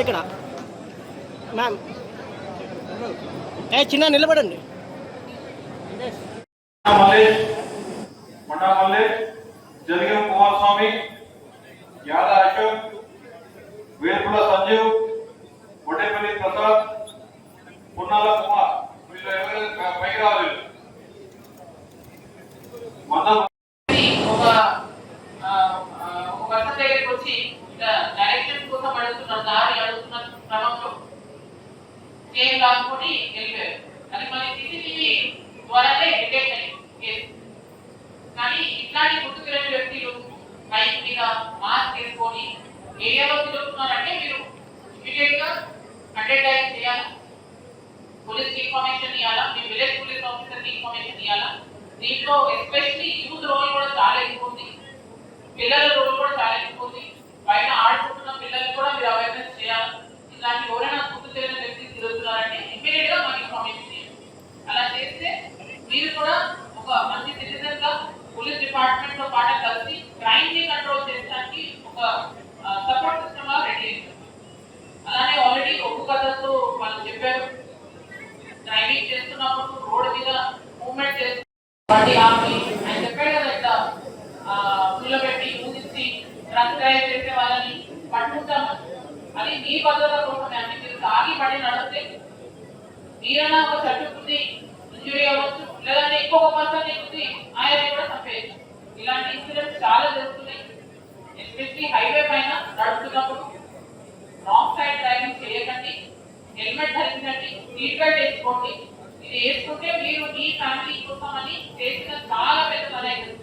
ఇక్కడ మ్యామ్ చిన్న నిలబడండి. జలిగం కుమారస్వామి, యాద అశోక్, వేల్పుల సంజీవ్, ఒడేపల్లి ప్రసాద్, పున్నాల కుమార్, వీళ్ళు ఎవరైనా పైకి రావాలి. ఒక దగ్గరికి వచ్చి డైరెక్షన్ కోసం అడుగుతున్న దారి అడుగుతున్న క్రమంలో ఏం కాకపోతే వెళ్ళిపోయారు. అది మన సీసీటీవీ ద్వారానే డిటెక్ట్ అయ్యింది. కానీ ఇట్లాంటి గుర్తుకెళ్ళిన వ్యక్తులు బైక్ మీద మాస్క్ వేసుకొని ఏరియాలో తిరుగుతున్నారంటే మీరు ఇమీడియట్ గా అటెండ్ చేయాలా, పోలీస్ ఇన్ఫర్మేషన్ ఇవ్వాలా, మీ విలేజ్ పోలీస్ ఆఫీసర్ ఇన్ఫర్మేషన్ ఇవ్వాలా. దీంట్లో ఎస్పెషల్లీ యూత్ రోల్ కూడా చాలా ఎక్కువ ఉంది, పిల్లల రోల్ కూడా చాలా ఎక్కువ ఉంది. బయట ఆడుకుంటున్న పిల్లల్ని కూడా మీరు అవేర్నెస్ చేయాలి. ఇలాంటి ఎవరైనా గుర్తు తెలియని వ్యక్తి తిరుగుతున్నారంటే ఇమీడియట్ గా మనకి ఇన్ఫర్మేషన్ చేయాలి. అలా చేస్తే మీరు కూడా ఒక మంచి సిటిజన్ గా పోలీస్ డిపార్ట్మెంట్ తో పాటు కలిసి క్రైమ్ ని కంట్రోల్ చేయడానికి ఒక సపోర్ట్ సిస్టమ్ గా రెడీ అయింది. అలానే ఆల్రెడీ ఒక్క కథతో వాళ్ళు చెప్పారు, డ్రైవింగ్ చేస్తున్నప్పుడు రోడ్ మీద మూవ్మెంట్ చేస్తూ వాటి ఆపి ఆయన చెప్పాడు కదా, ఇట్లా పుల్లబెట్టి ఊదించి ట్రక్ డ్రైవ్ చేసే వాళ్ళని పట్టుకుంటాము. అది మీ భద్రత కోసమే. అంటే మీరు తాగి పడి నడిస్తే మీరైనా ఒక చట్టుకుంది ఇంజురీ అవ్వచ్చు, లేదంటే ఇంకొక పర్సన్ ఎక్కుంది ఆయన కూడా చంపేయచ్చు. ఇలాంటి ఇన్సిడెంట్స్ చాలా జరుగుతున్నాయి. ఎస్పెషల్లీ హైవే పైన నడుపుతున్నప్పుడు రాంగ్ సైడ్ డ్రైవింగ్ చేయకండి, హెల్మెట్ ధరించండి, సీట్ బెల్ట్ వేసుకోండి. ఇది వేసుకుంటే మీరు మీ ఫ్యామిలీ కోసం అని చేసిన చాలా పెద్ద పని అవుతుంది.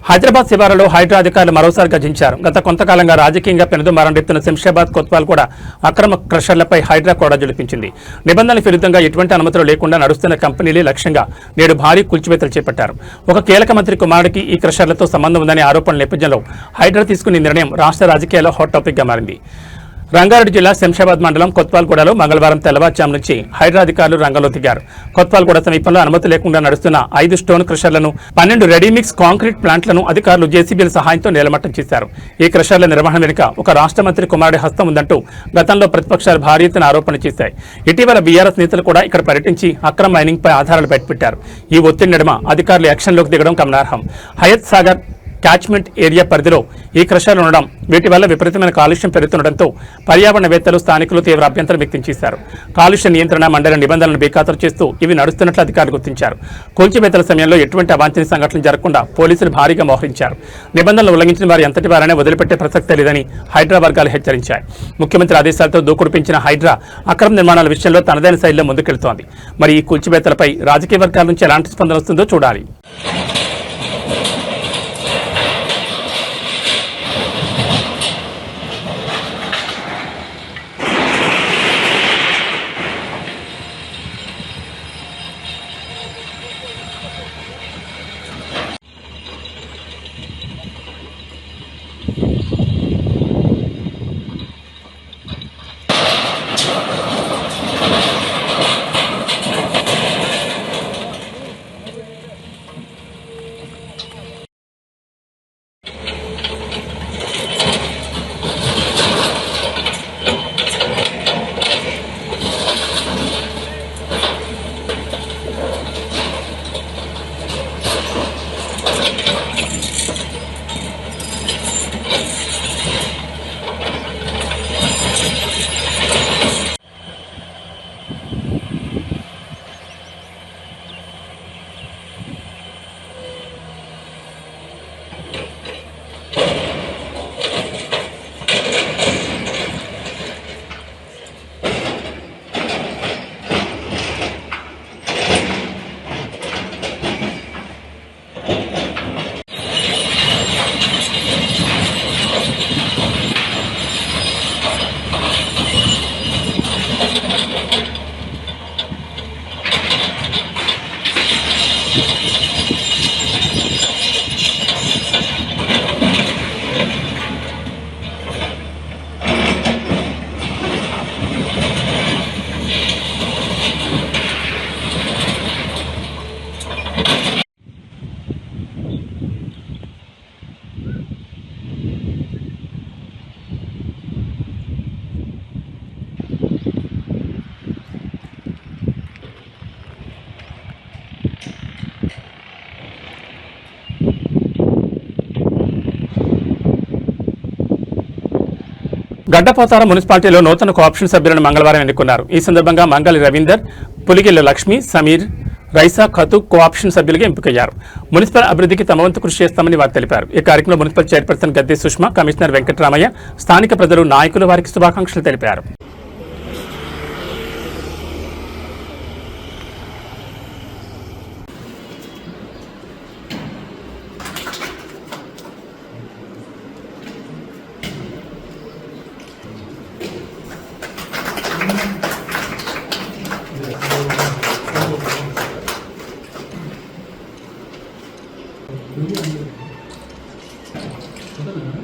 హైదరాబాద్ శివారులో హైడ్రా అధికారులు మరోసారి గర్జించారు. గత కొంతకాలంగా రాజకీయంగా పెనుదుమారం రేపుతున్న శంషాబాద్ కొత్వాల్ కూడా అక్రమ క్రషర్లపై హైడ్రా కూడా జులిపించింది. నిబంధనలకు విరుద్ధంగా ఎటువంటి అనుమతులు లేకుండా నడుస్తున్న కంపెనీలే లక్ష్యంగా నేడు భారీ కూల్చివేతలు చేపట్టారు. ఒక కీలక మంత్రి కుమారుడికి ఈ క్రషర్లతో సంబంధం ఉందనే ఆరోపణల నేపథ్యంలో హైడ్రా తీసుకున్న నిర్ణయం రాష్ట్ర రాజకీయాల్లో హాట్ టాపిక్గా మారింది. రంగారెడ్డి జిల్లా శంషాబాద్ మండలం కొత్వాల్గూడలో మంగళవారం తెల్లవారుజాము నుంచి హైడ్రా అధికారులు రంగంలో దిగారు. కొత్వాల్గూడ సమీపంలో అనుమతి లేకుండా నడుస్తున్న 5 స్టోన్ క్రషర్లను, 12 రెడీమిక్స్ కాంక్రీట్ ప్లాంట్లను అధికారులు జేసీబీల సహాయంతో నేలమట్టం చేశారు. ఈ క్రషర్ల నిర్వహణ వెనుక ఒక రాష్ట్ర మంత్రి కుమారుడి హస్తం ఉందంటూ గతంలో ప్రతిపక్షాలు భారీ ఎత్తున ఆరోపణలు చేశాయి. ఇటీవల బీఆర్ఎస్ నేతలు కూడా ఇక్కడ పర్యటించి అక్రమ మైనింగ్పై ఆధారాలు బయటపెట్టారు. ఈ ఒత్తిడి నడుమ అధికారులు యాక్షన్లోకి దిగడం గమనార్హం. హయత్ సాగర్ క్యాచ్మెంట్ ఏరియా పరిధిలో ఈ క్రషర్లు ఉండడం, వీటి వల్ల విపరీతమైన కాలుష్యం పెరుగుతుండటంతో పర్యావరణవేత్తలు, స్థానికులు తీవ్ర అభ్యంతరం వ్యక్తం చేశారు. కాలుష్య నియంత్రణ మండలి నిబంధనలను బేఖాతరు చేస్తూ ఇవి నడుస్తున్నట్లు అధికారులు గుర్తించారు. కూల్చివేతల సమయంలో ఎటువంటి అవాంఛనీయ సంఘటనలు జరగకుండా పోలీసులు భారీగా మోహరించారు. నిబంధనలు ఉల్లంఘించిన వారు ఎంతటి వారైనా వదిలిపెట్టే ప్రసక్తే లేదని హైడ్రా వర్గాలు హెచ్చరించాయి. ముఖ్యమంత్రి ఆదేశాలతో దూకుడు పెంచిన హైడ్రా అక్రమ నిర్మాణాల విషయంలో తనదైన శైలిలో ముందుకెళ్తోంది. మరి ఈ కూల్చివేతలపై రాజకీయ వర్గాల నుంచి ఎలాంటి స్పందన వస్తుందో చూడాలి. గడ్డపోతారం మున్సిపాలిటీలో నూతన కోఆప్షన్ సభ్యులను మంగళవారం ఎన్నుకున్నారు. ఈ సందర్భంగా మంగళి రవీందర్, పులిగిల్ల లక్ష్మి, సమీర్, రైసా ఖతు కోఆప్షన్ సభ్యులుగా ఎంపికయ్యారు. మున్సిపల్ అభివృద్ధికి తమ వంతు కృషి చేస్తామని వారు తెలిపారు. ఈ కార్యక్రమంలో మున్సిపల్ చైర్పర్సన్ గద్దె సుష్మా, కమిషనర్ వెంకటరామయ్య, స్థానిక ప్రజలు, నాయకులు వారికి శుభాకాంక్షలు తెలిపారు.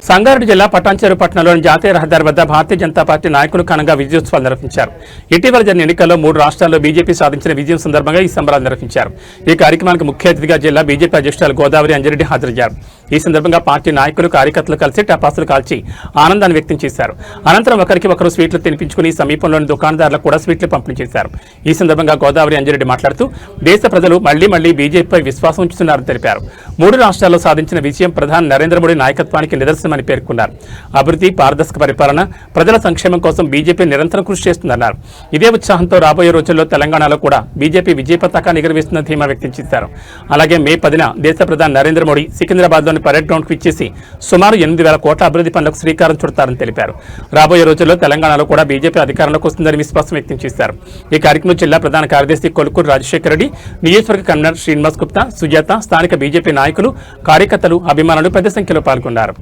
సంగారెడ్డి జిల్లా పటాన్చెరు పట్టణంలోని జాతీయ రహదారి వద్ద భారతీయ జనతా పార్టీ నాయకులు ఘనంగా విజయోత్సవాలు నిర్వహించారు. ఇటీవల జరిగిన ఎన్నికల్లో 3 రాష్ట్రాల్లో బీజేపీ సాధించిన విజయం సందర్భంగా ఈ సంబరాలు నిర్వహించారు. ఈ కార్యక్రమానికి ముఖ్య అతిథిగా జిల్లా బీజేపీ అధ్యక్షురాలు గోదావరి అంజిరెడ్డి హాజరయ్యారు. ఈ సందర్భంగా పార్టీ నాయకులు, కార్యకర్తలు కలిసి టపాసులు కాల్చి ఆనందాన్ని వ్యక్తం చేశారు. అనంతరం ఒకరికి ఒకరు స్వీట్లు తినిపించుకుని సమీపంలోని దుకాణదారులకు కూడా స్వీట్లు పంపిణీ చేశారు. ఈ సందర్భంగా గోదావరి అంజిరెడ్డి మాట్లాడుతూ దేశ ప్రజలు మళ్లీ బీజేపీపై విశ్వాసం ఉంచుతున్నారని తెలిపారు. 3 రాష్ట్రాల్లో సాధించిన విజయం ప్రధాని నరేంద్ర మోడీ నాయకత్వానికి నిదర్శనమని పేర్కొన్నారు. అభివృద్ధి, పారదర్శక పరిపాలన, ప్రజల సంక్షేమం కోసం బీజేపీ నిరంతరం కృషి చేస్తుందన్నారు. ఇదే ఉత్సాహంతో రాబోయే రోజుల్లో తెలంగాణలో కూడా బీజేపీ విజయ పతాకాన్ని ఎగురవేస్తున్న ధీమా వ్యక్తం చేశారు. అలాగే మే 10న దేశ ప్రధాని నరేంద్ర మోడీ సికింద్రాబాద్లోని పరేడ్ గ్రౌండ్కు ఇచ్చేసి సుమారు 8,000 కోట్ల అభివృద్ధి పనులకు శ్రీకారం చుడతారని తెలిపారు. రాబోయే రోజుల్లో తెలంగాణలో కూడా బీజేపీ అధికారంలోకి వస్తుందని విశ్వాసం వ్యక్తం చేశారు. ఈ కార్యక్రమంలో జిల్లా ప్రధాన కార్యదర్శి కొలుకూరు రాజశేఖర రెడ్డి, నియోజకవర్గ కన్వీనర్ శ్రీనివాస్ గుప్తా, సుజాత, స్థానిక బీజేపీ నాయకులు, కార్యకర్తలు, అభిమానులు పెద్ద సంఖ్యలో పాల్గొన్నారు.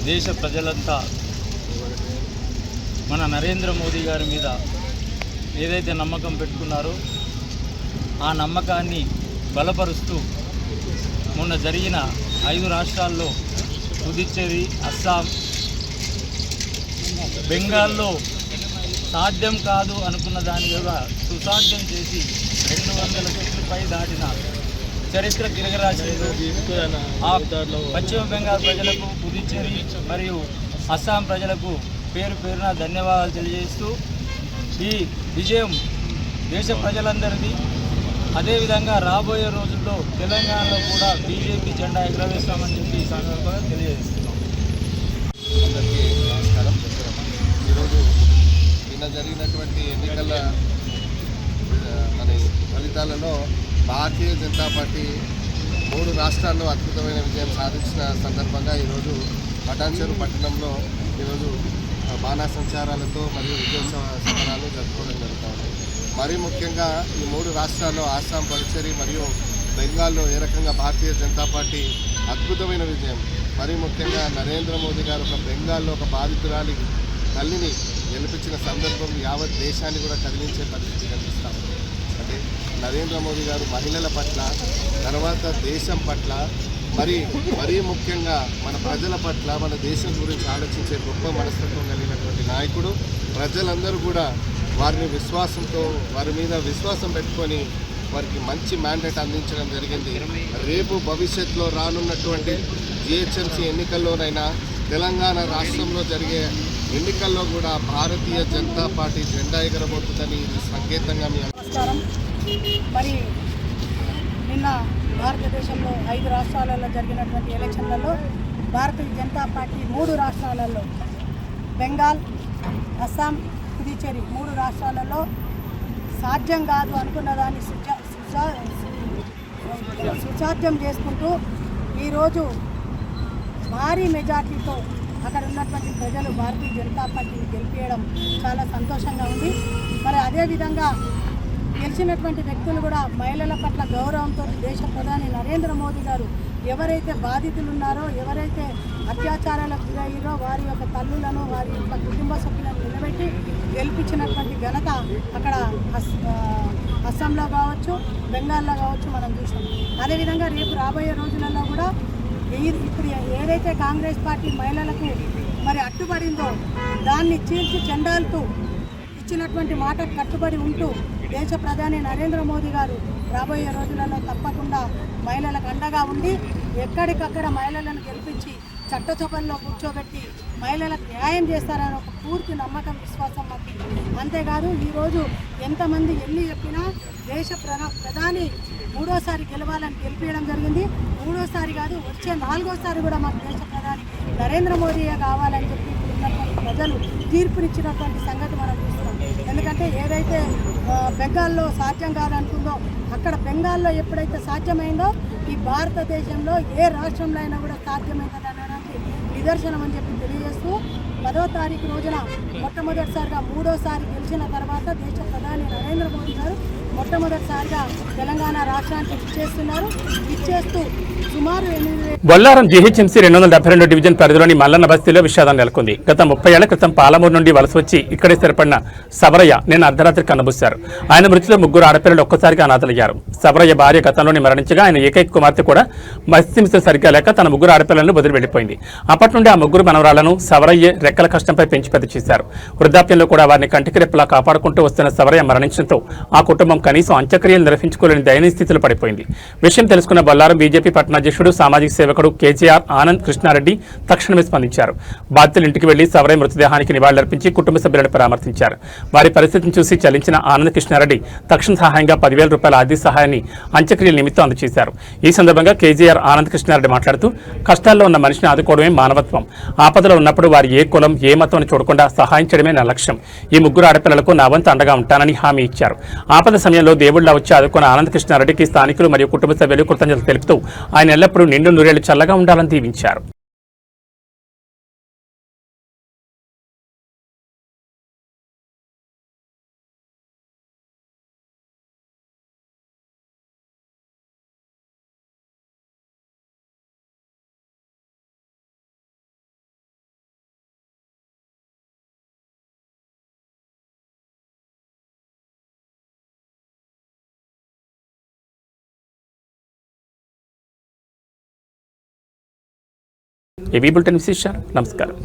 దేశ ప్రజలంతా మన నరేంద్ర మోదీ గారి మీద ఏదైతే నమ్మకం పెట్టుకున్నారో ఆ నమ్మకాన్ని బలపరుస్తూ మొన్న జరిగిన 5 రాష్ట్రాల్లో పుదుచ్చేరి, అస్సాం, బెంగాల్లో సాధ్యం కాదు అనుకున్న దాని కూడా సుసాధ్యం చేసి 200 కోట్లపై దాటిన చరిత్ర తిరగరాశారు. పశ్చిమ బెంగాల్ ప్రజలకు, పుదుచ్చేరి మరియు అస్సాం ప్రజలకు పేరు పేరున ధన్యవాదాలు తెలియజేస్తూ ఈ విజయం దేశ ప్రజలందరిది. అదేవిధంగా రాబోయే రోజుల్లో తెలంగాణలో కూడా బీజేపీ జెండా ఎగురవేస్తామని చెప్పి ఈ సందర్భంగా తెలియజేస్తున్నాం. అందరికీ నమస్కారం. ఈరోజు నిన్న జరిగినటువంటి ఎన్నికల ఫలితాలలో భారతీయ జనతా పార్టీ 3 రాష్ట్రాల్లో అద్భుతమైన విజయం సాధించిన సందర్భంగా ఈరోజు పటాన్చెరు పట్టణంలో ఈరోజు బాణాసంచారాలతో మరియు విజయోత్సవ సంబరాలు జరుపుకోవడం జరుగుతుంది. మరీ ముఖ్యంగా ఈ 3 రాష్ట్రాల్లో అస్సాం, పుదుచ్చేరి మరియు బెంగాల్లో ఏ రకంగా భారతీయ జనతా పార్టీ అద్భుతమైన విజయం, మరీ ముఖ్యంగా నరేంద్ర మోదీ గారు ఒక బెంగాల్లో ఒక బాధితురాలి తల్లిని గెలిపించిన సందర్భం యావత్ దేశాన్ని కూడా కదిలించే పరిస్థితి కనిపిస్తాం. అంటే నరేంద్ర మోదీ గారు మహిళల పట్ల, తర్వాత దేశం పట్ల, మరీ ముఖ్యంగా మన ప్రజల పట్ల, మన దేశం గురించి ఆలోచించే గొప్ప మనస్తత్వం కలిగినటువంటి నాయకుడు. ప్రజలందరూ కూడా వారి మీద విశ్వాసం పెట్టుకొని వారికి మంచి మ్యాండేట్ అందించడం జరిగింది. రేపు భవిష్యత్తులో రానున్నటువంటి జిహెచ్ఎంసీ ఎన్నికల్లోనైనా, తెలంగాణ రాష్ట్రంలో జరిగే ఎన్నికల్లో కూడా భారతీయ జనతా పార్టీ జెండా ఎగరబోతుందని ఇది సంకేతంగా మీ నమస్కారం. మరి నిన్న భారతదేశంలో 5 రాష్ట్రాలలో జరిగినటువంటి ఎలక్షన్లలో భారతీయ జనతా పార్టీ 3 రాష్ట్రాలలో, బెంగాల్, అస్సాం, పుదుచ్చేరి 3 రాష్ట్రాలలో సాధ్యం కాదు అనుకున్న దాన్ని సుసాధ్యం చేసుకుంటూ ఈరోజు భారీ మెజార్టీతో అక్కడ ఉన్నటువంటి ప్రజలు భారతీయ జనతా పార్టీని గెలిపించడం చాలా సంతోషంగా ఉంది. మరి అదేవిధంగా గెలిచినటువంటి వ్యక్తులు కూడా మహిళల పట్ల గౌరవంతో దేశ ప్రధాని నరేంద్ర మోదీ గారు ఎవరైతే బాధితులు ఉన్నారో, ఎవరైతే అత్యాచారాలకు గురయ్యారో వారి యొక్క తల్లులను, వారి యొక్క కుటుంబ సభ్యులను నిలబెట్టి గెలిపించినటువంటి ఘనత అక్కడ అస్సాంలో కావచ్చు, బెంగాల్లో కావచ్చు మనం చూసాం. అదేవిధంగా రేపు రాబోయే రోజులలో కూడా ఇప్పుడు ఏదైతే కాంగ్రెస్ పార్టీ మహిళలకు మరి అట్టుబడిందో దాన్ని చీల్చి చెండాలుతూ ఇచ్చినటువంటి మాటకు కట్టుబడి ఉంటూ దేశ ప్రధాని నరేంద్ర మోదీ గారు రాబోయే రోజులలో తప్పకుండా మహిళలకు అండగా ఉండి ఎక్కడికక్కడ మహిళలను గెలిపించి చట్టసభల్లో కూర్చోబెట్టి మహిళలకు న్యాయం చేస్తారని ఒక పూర్తి నమ్మకం, విశ్వాసం మాకు. అంతేకాదు ఈరోజు ఎంతమంది ఎన్ని చెప్పినా దేశ ప్రధాని 3వసారి గెలవాలని గెలిపించడం జరిగింది. 3వసారి కాదు, వచ్చే 4వసారి కూడా మాకు దేశ ప్రధాని నరేంద్ర మోదీయే కావాలని చెప్పి ఉన్నటువంటి ప్రజలు తీర్పునిచ్చినటువంటి సంగతి మనం చూస్తున్నాం. ఎందుకంటే ఏదైతే బెంగాల్లో సాధ్యం కాదనుకుందో అక్కడ బెంగాల్లో ఎప్పుడైతే సాధ్యమైందో ఈ భారతదేశంలో ఏ రాష్ట్రంలో అయినా కూడా సాధ్యమైందని అనడానికి నిదర్శనం అని చెప్పి తెలియజేస్తూ 10వ తారీఖు రోజున మొట్టమొదటిసారిగా 3వసారి గెలిచిన తర్వాత దేశ ప్రధాని నరేంద్ర మోదీ గారు మొట్టమొదటిసారిగా తెలంగాణ రాష్ట్రానికి ఇచ్చేస్తూ సుమారు 8 బొల్లారం జీహెచ్ఎంసీ 272 డివిజన్ పరిధిలోని మల్లన్న బస్తీలో విషాదం నెలకొంది. గత 30 ఏళ్ల క్రితం పాలమూరు నుండి వలస వచ్చి ఇక్కడే స్థిరపడిన సబరయ్య నిన్న అర్ధరాత్రి కన్నబూశారు. ఆయన మృతిలో 3 ఆడపిల్లలు ఒక్కసారిగా అనాథలయ్యారు. సబరయ్య భార్య గతంలోనే మరణించగా ఆయన ఏకైక కుమార్తె కూడా మత్స్యంశ సరిగ్గా లేక తన 3 ఆడపిల్లలను వదిలి వెళ్లిపోయింది. అప్పటి నుండి ఆ 3 మనవరాలను సబరయ్య రెక్కల కష్టంపై పెంచి పెద్ద చేశారు. వృద్ధాప్యంలో కూడా వారిని కంటికి రెప్పలా కాపాడుకుంటూ వస్తున్న సబరయ్య మరణించడంతో ఆ కుటుంబం కనీసం అంత్యక్రియలు నిర్వహించుకోలేని దయనీయ స్థితిలో పడిపోయింది. విషయం తెలుసుకున్న బొల్లారం బీజేపీ పట్టణాధ్యక్షుడు సామాజిక సేవకుడు కేజీఆర్ ఆనంద్ కృష్ణారెడ్డి తక్షణమే స్పందించారు. బాధితుల ఇంటికి వెళ్లి సవరై మృతదేహానికి నివాళులర్పించి కుటుంబ సభ్యులను పరామర్శించారు. వారి పరిస్థితిని చూసి చలించిన ఆనంద్ కృష్ణారెడ్డి తక్షణ సహాయంగా 10,000 రూపాయల ఆర్థిక సహాయాన్ని అంత్యక్రియల నిమిత్తం అందజేశారు. ఈ సందర్భంగా కేజీఆర్ ఆనంద్ కృష్ణారెడ్డి మాట్లాడుతూ కష్టాల్లో ఉన్న మనిషిని ఆదుకోవడమే మానవత్వం. ఆపదలో ఉన్నప్పుడు వారి ఏ కులం ఏ మతం చూడకుండా సహాయం చేయడమే నా లక్ష్యం. ఈ ముగ్గురు ఆడపిల్లలకు నా వంతు అండగా ఉంటానని హామీ ఇచ్చారు. ఆపద సమయంలో దేవుళ్లా వచ్చి ఆదుకున్న ఆనంద్ కృష్ణారెడ్డికి స్థానికులు మరియు కుటుంబ సభ్యులు కృతజ్ఞతలు తెలుపుతూ ఆయన ఎల్లప్పుడూ నిండు నూరేళ్లు చల్లగా ఉండాలని దీవించారు. ఏవీ బులెటిన్ విశేషాలు. నమస్కారం.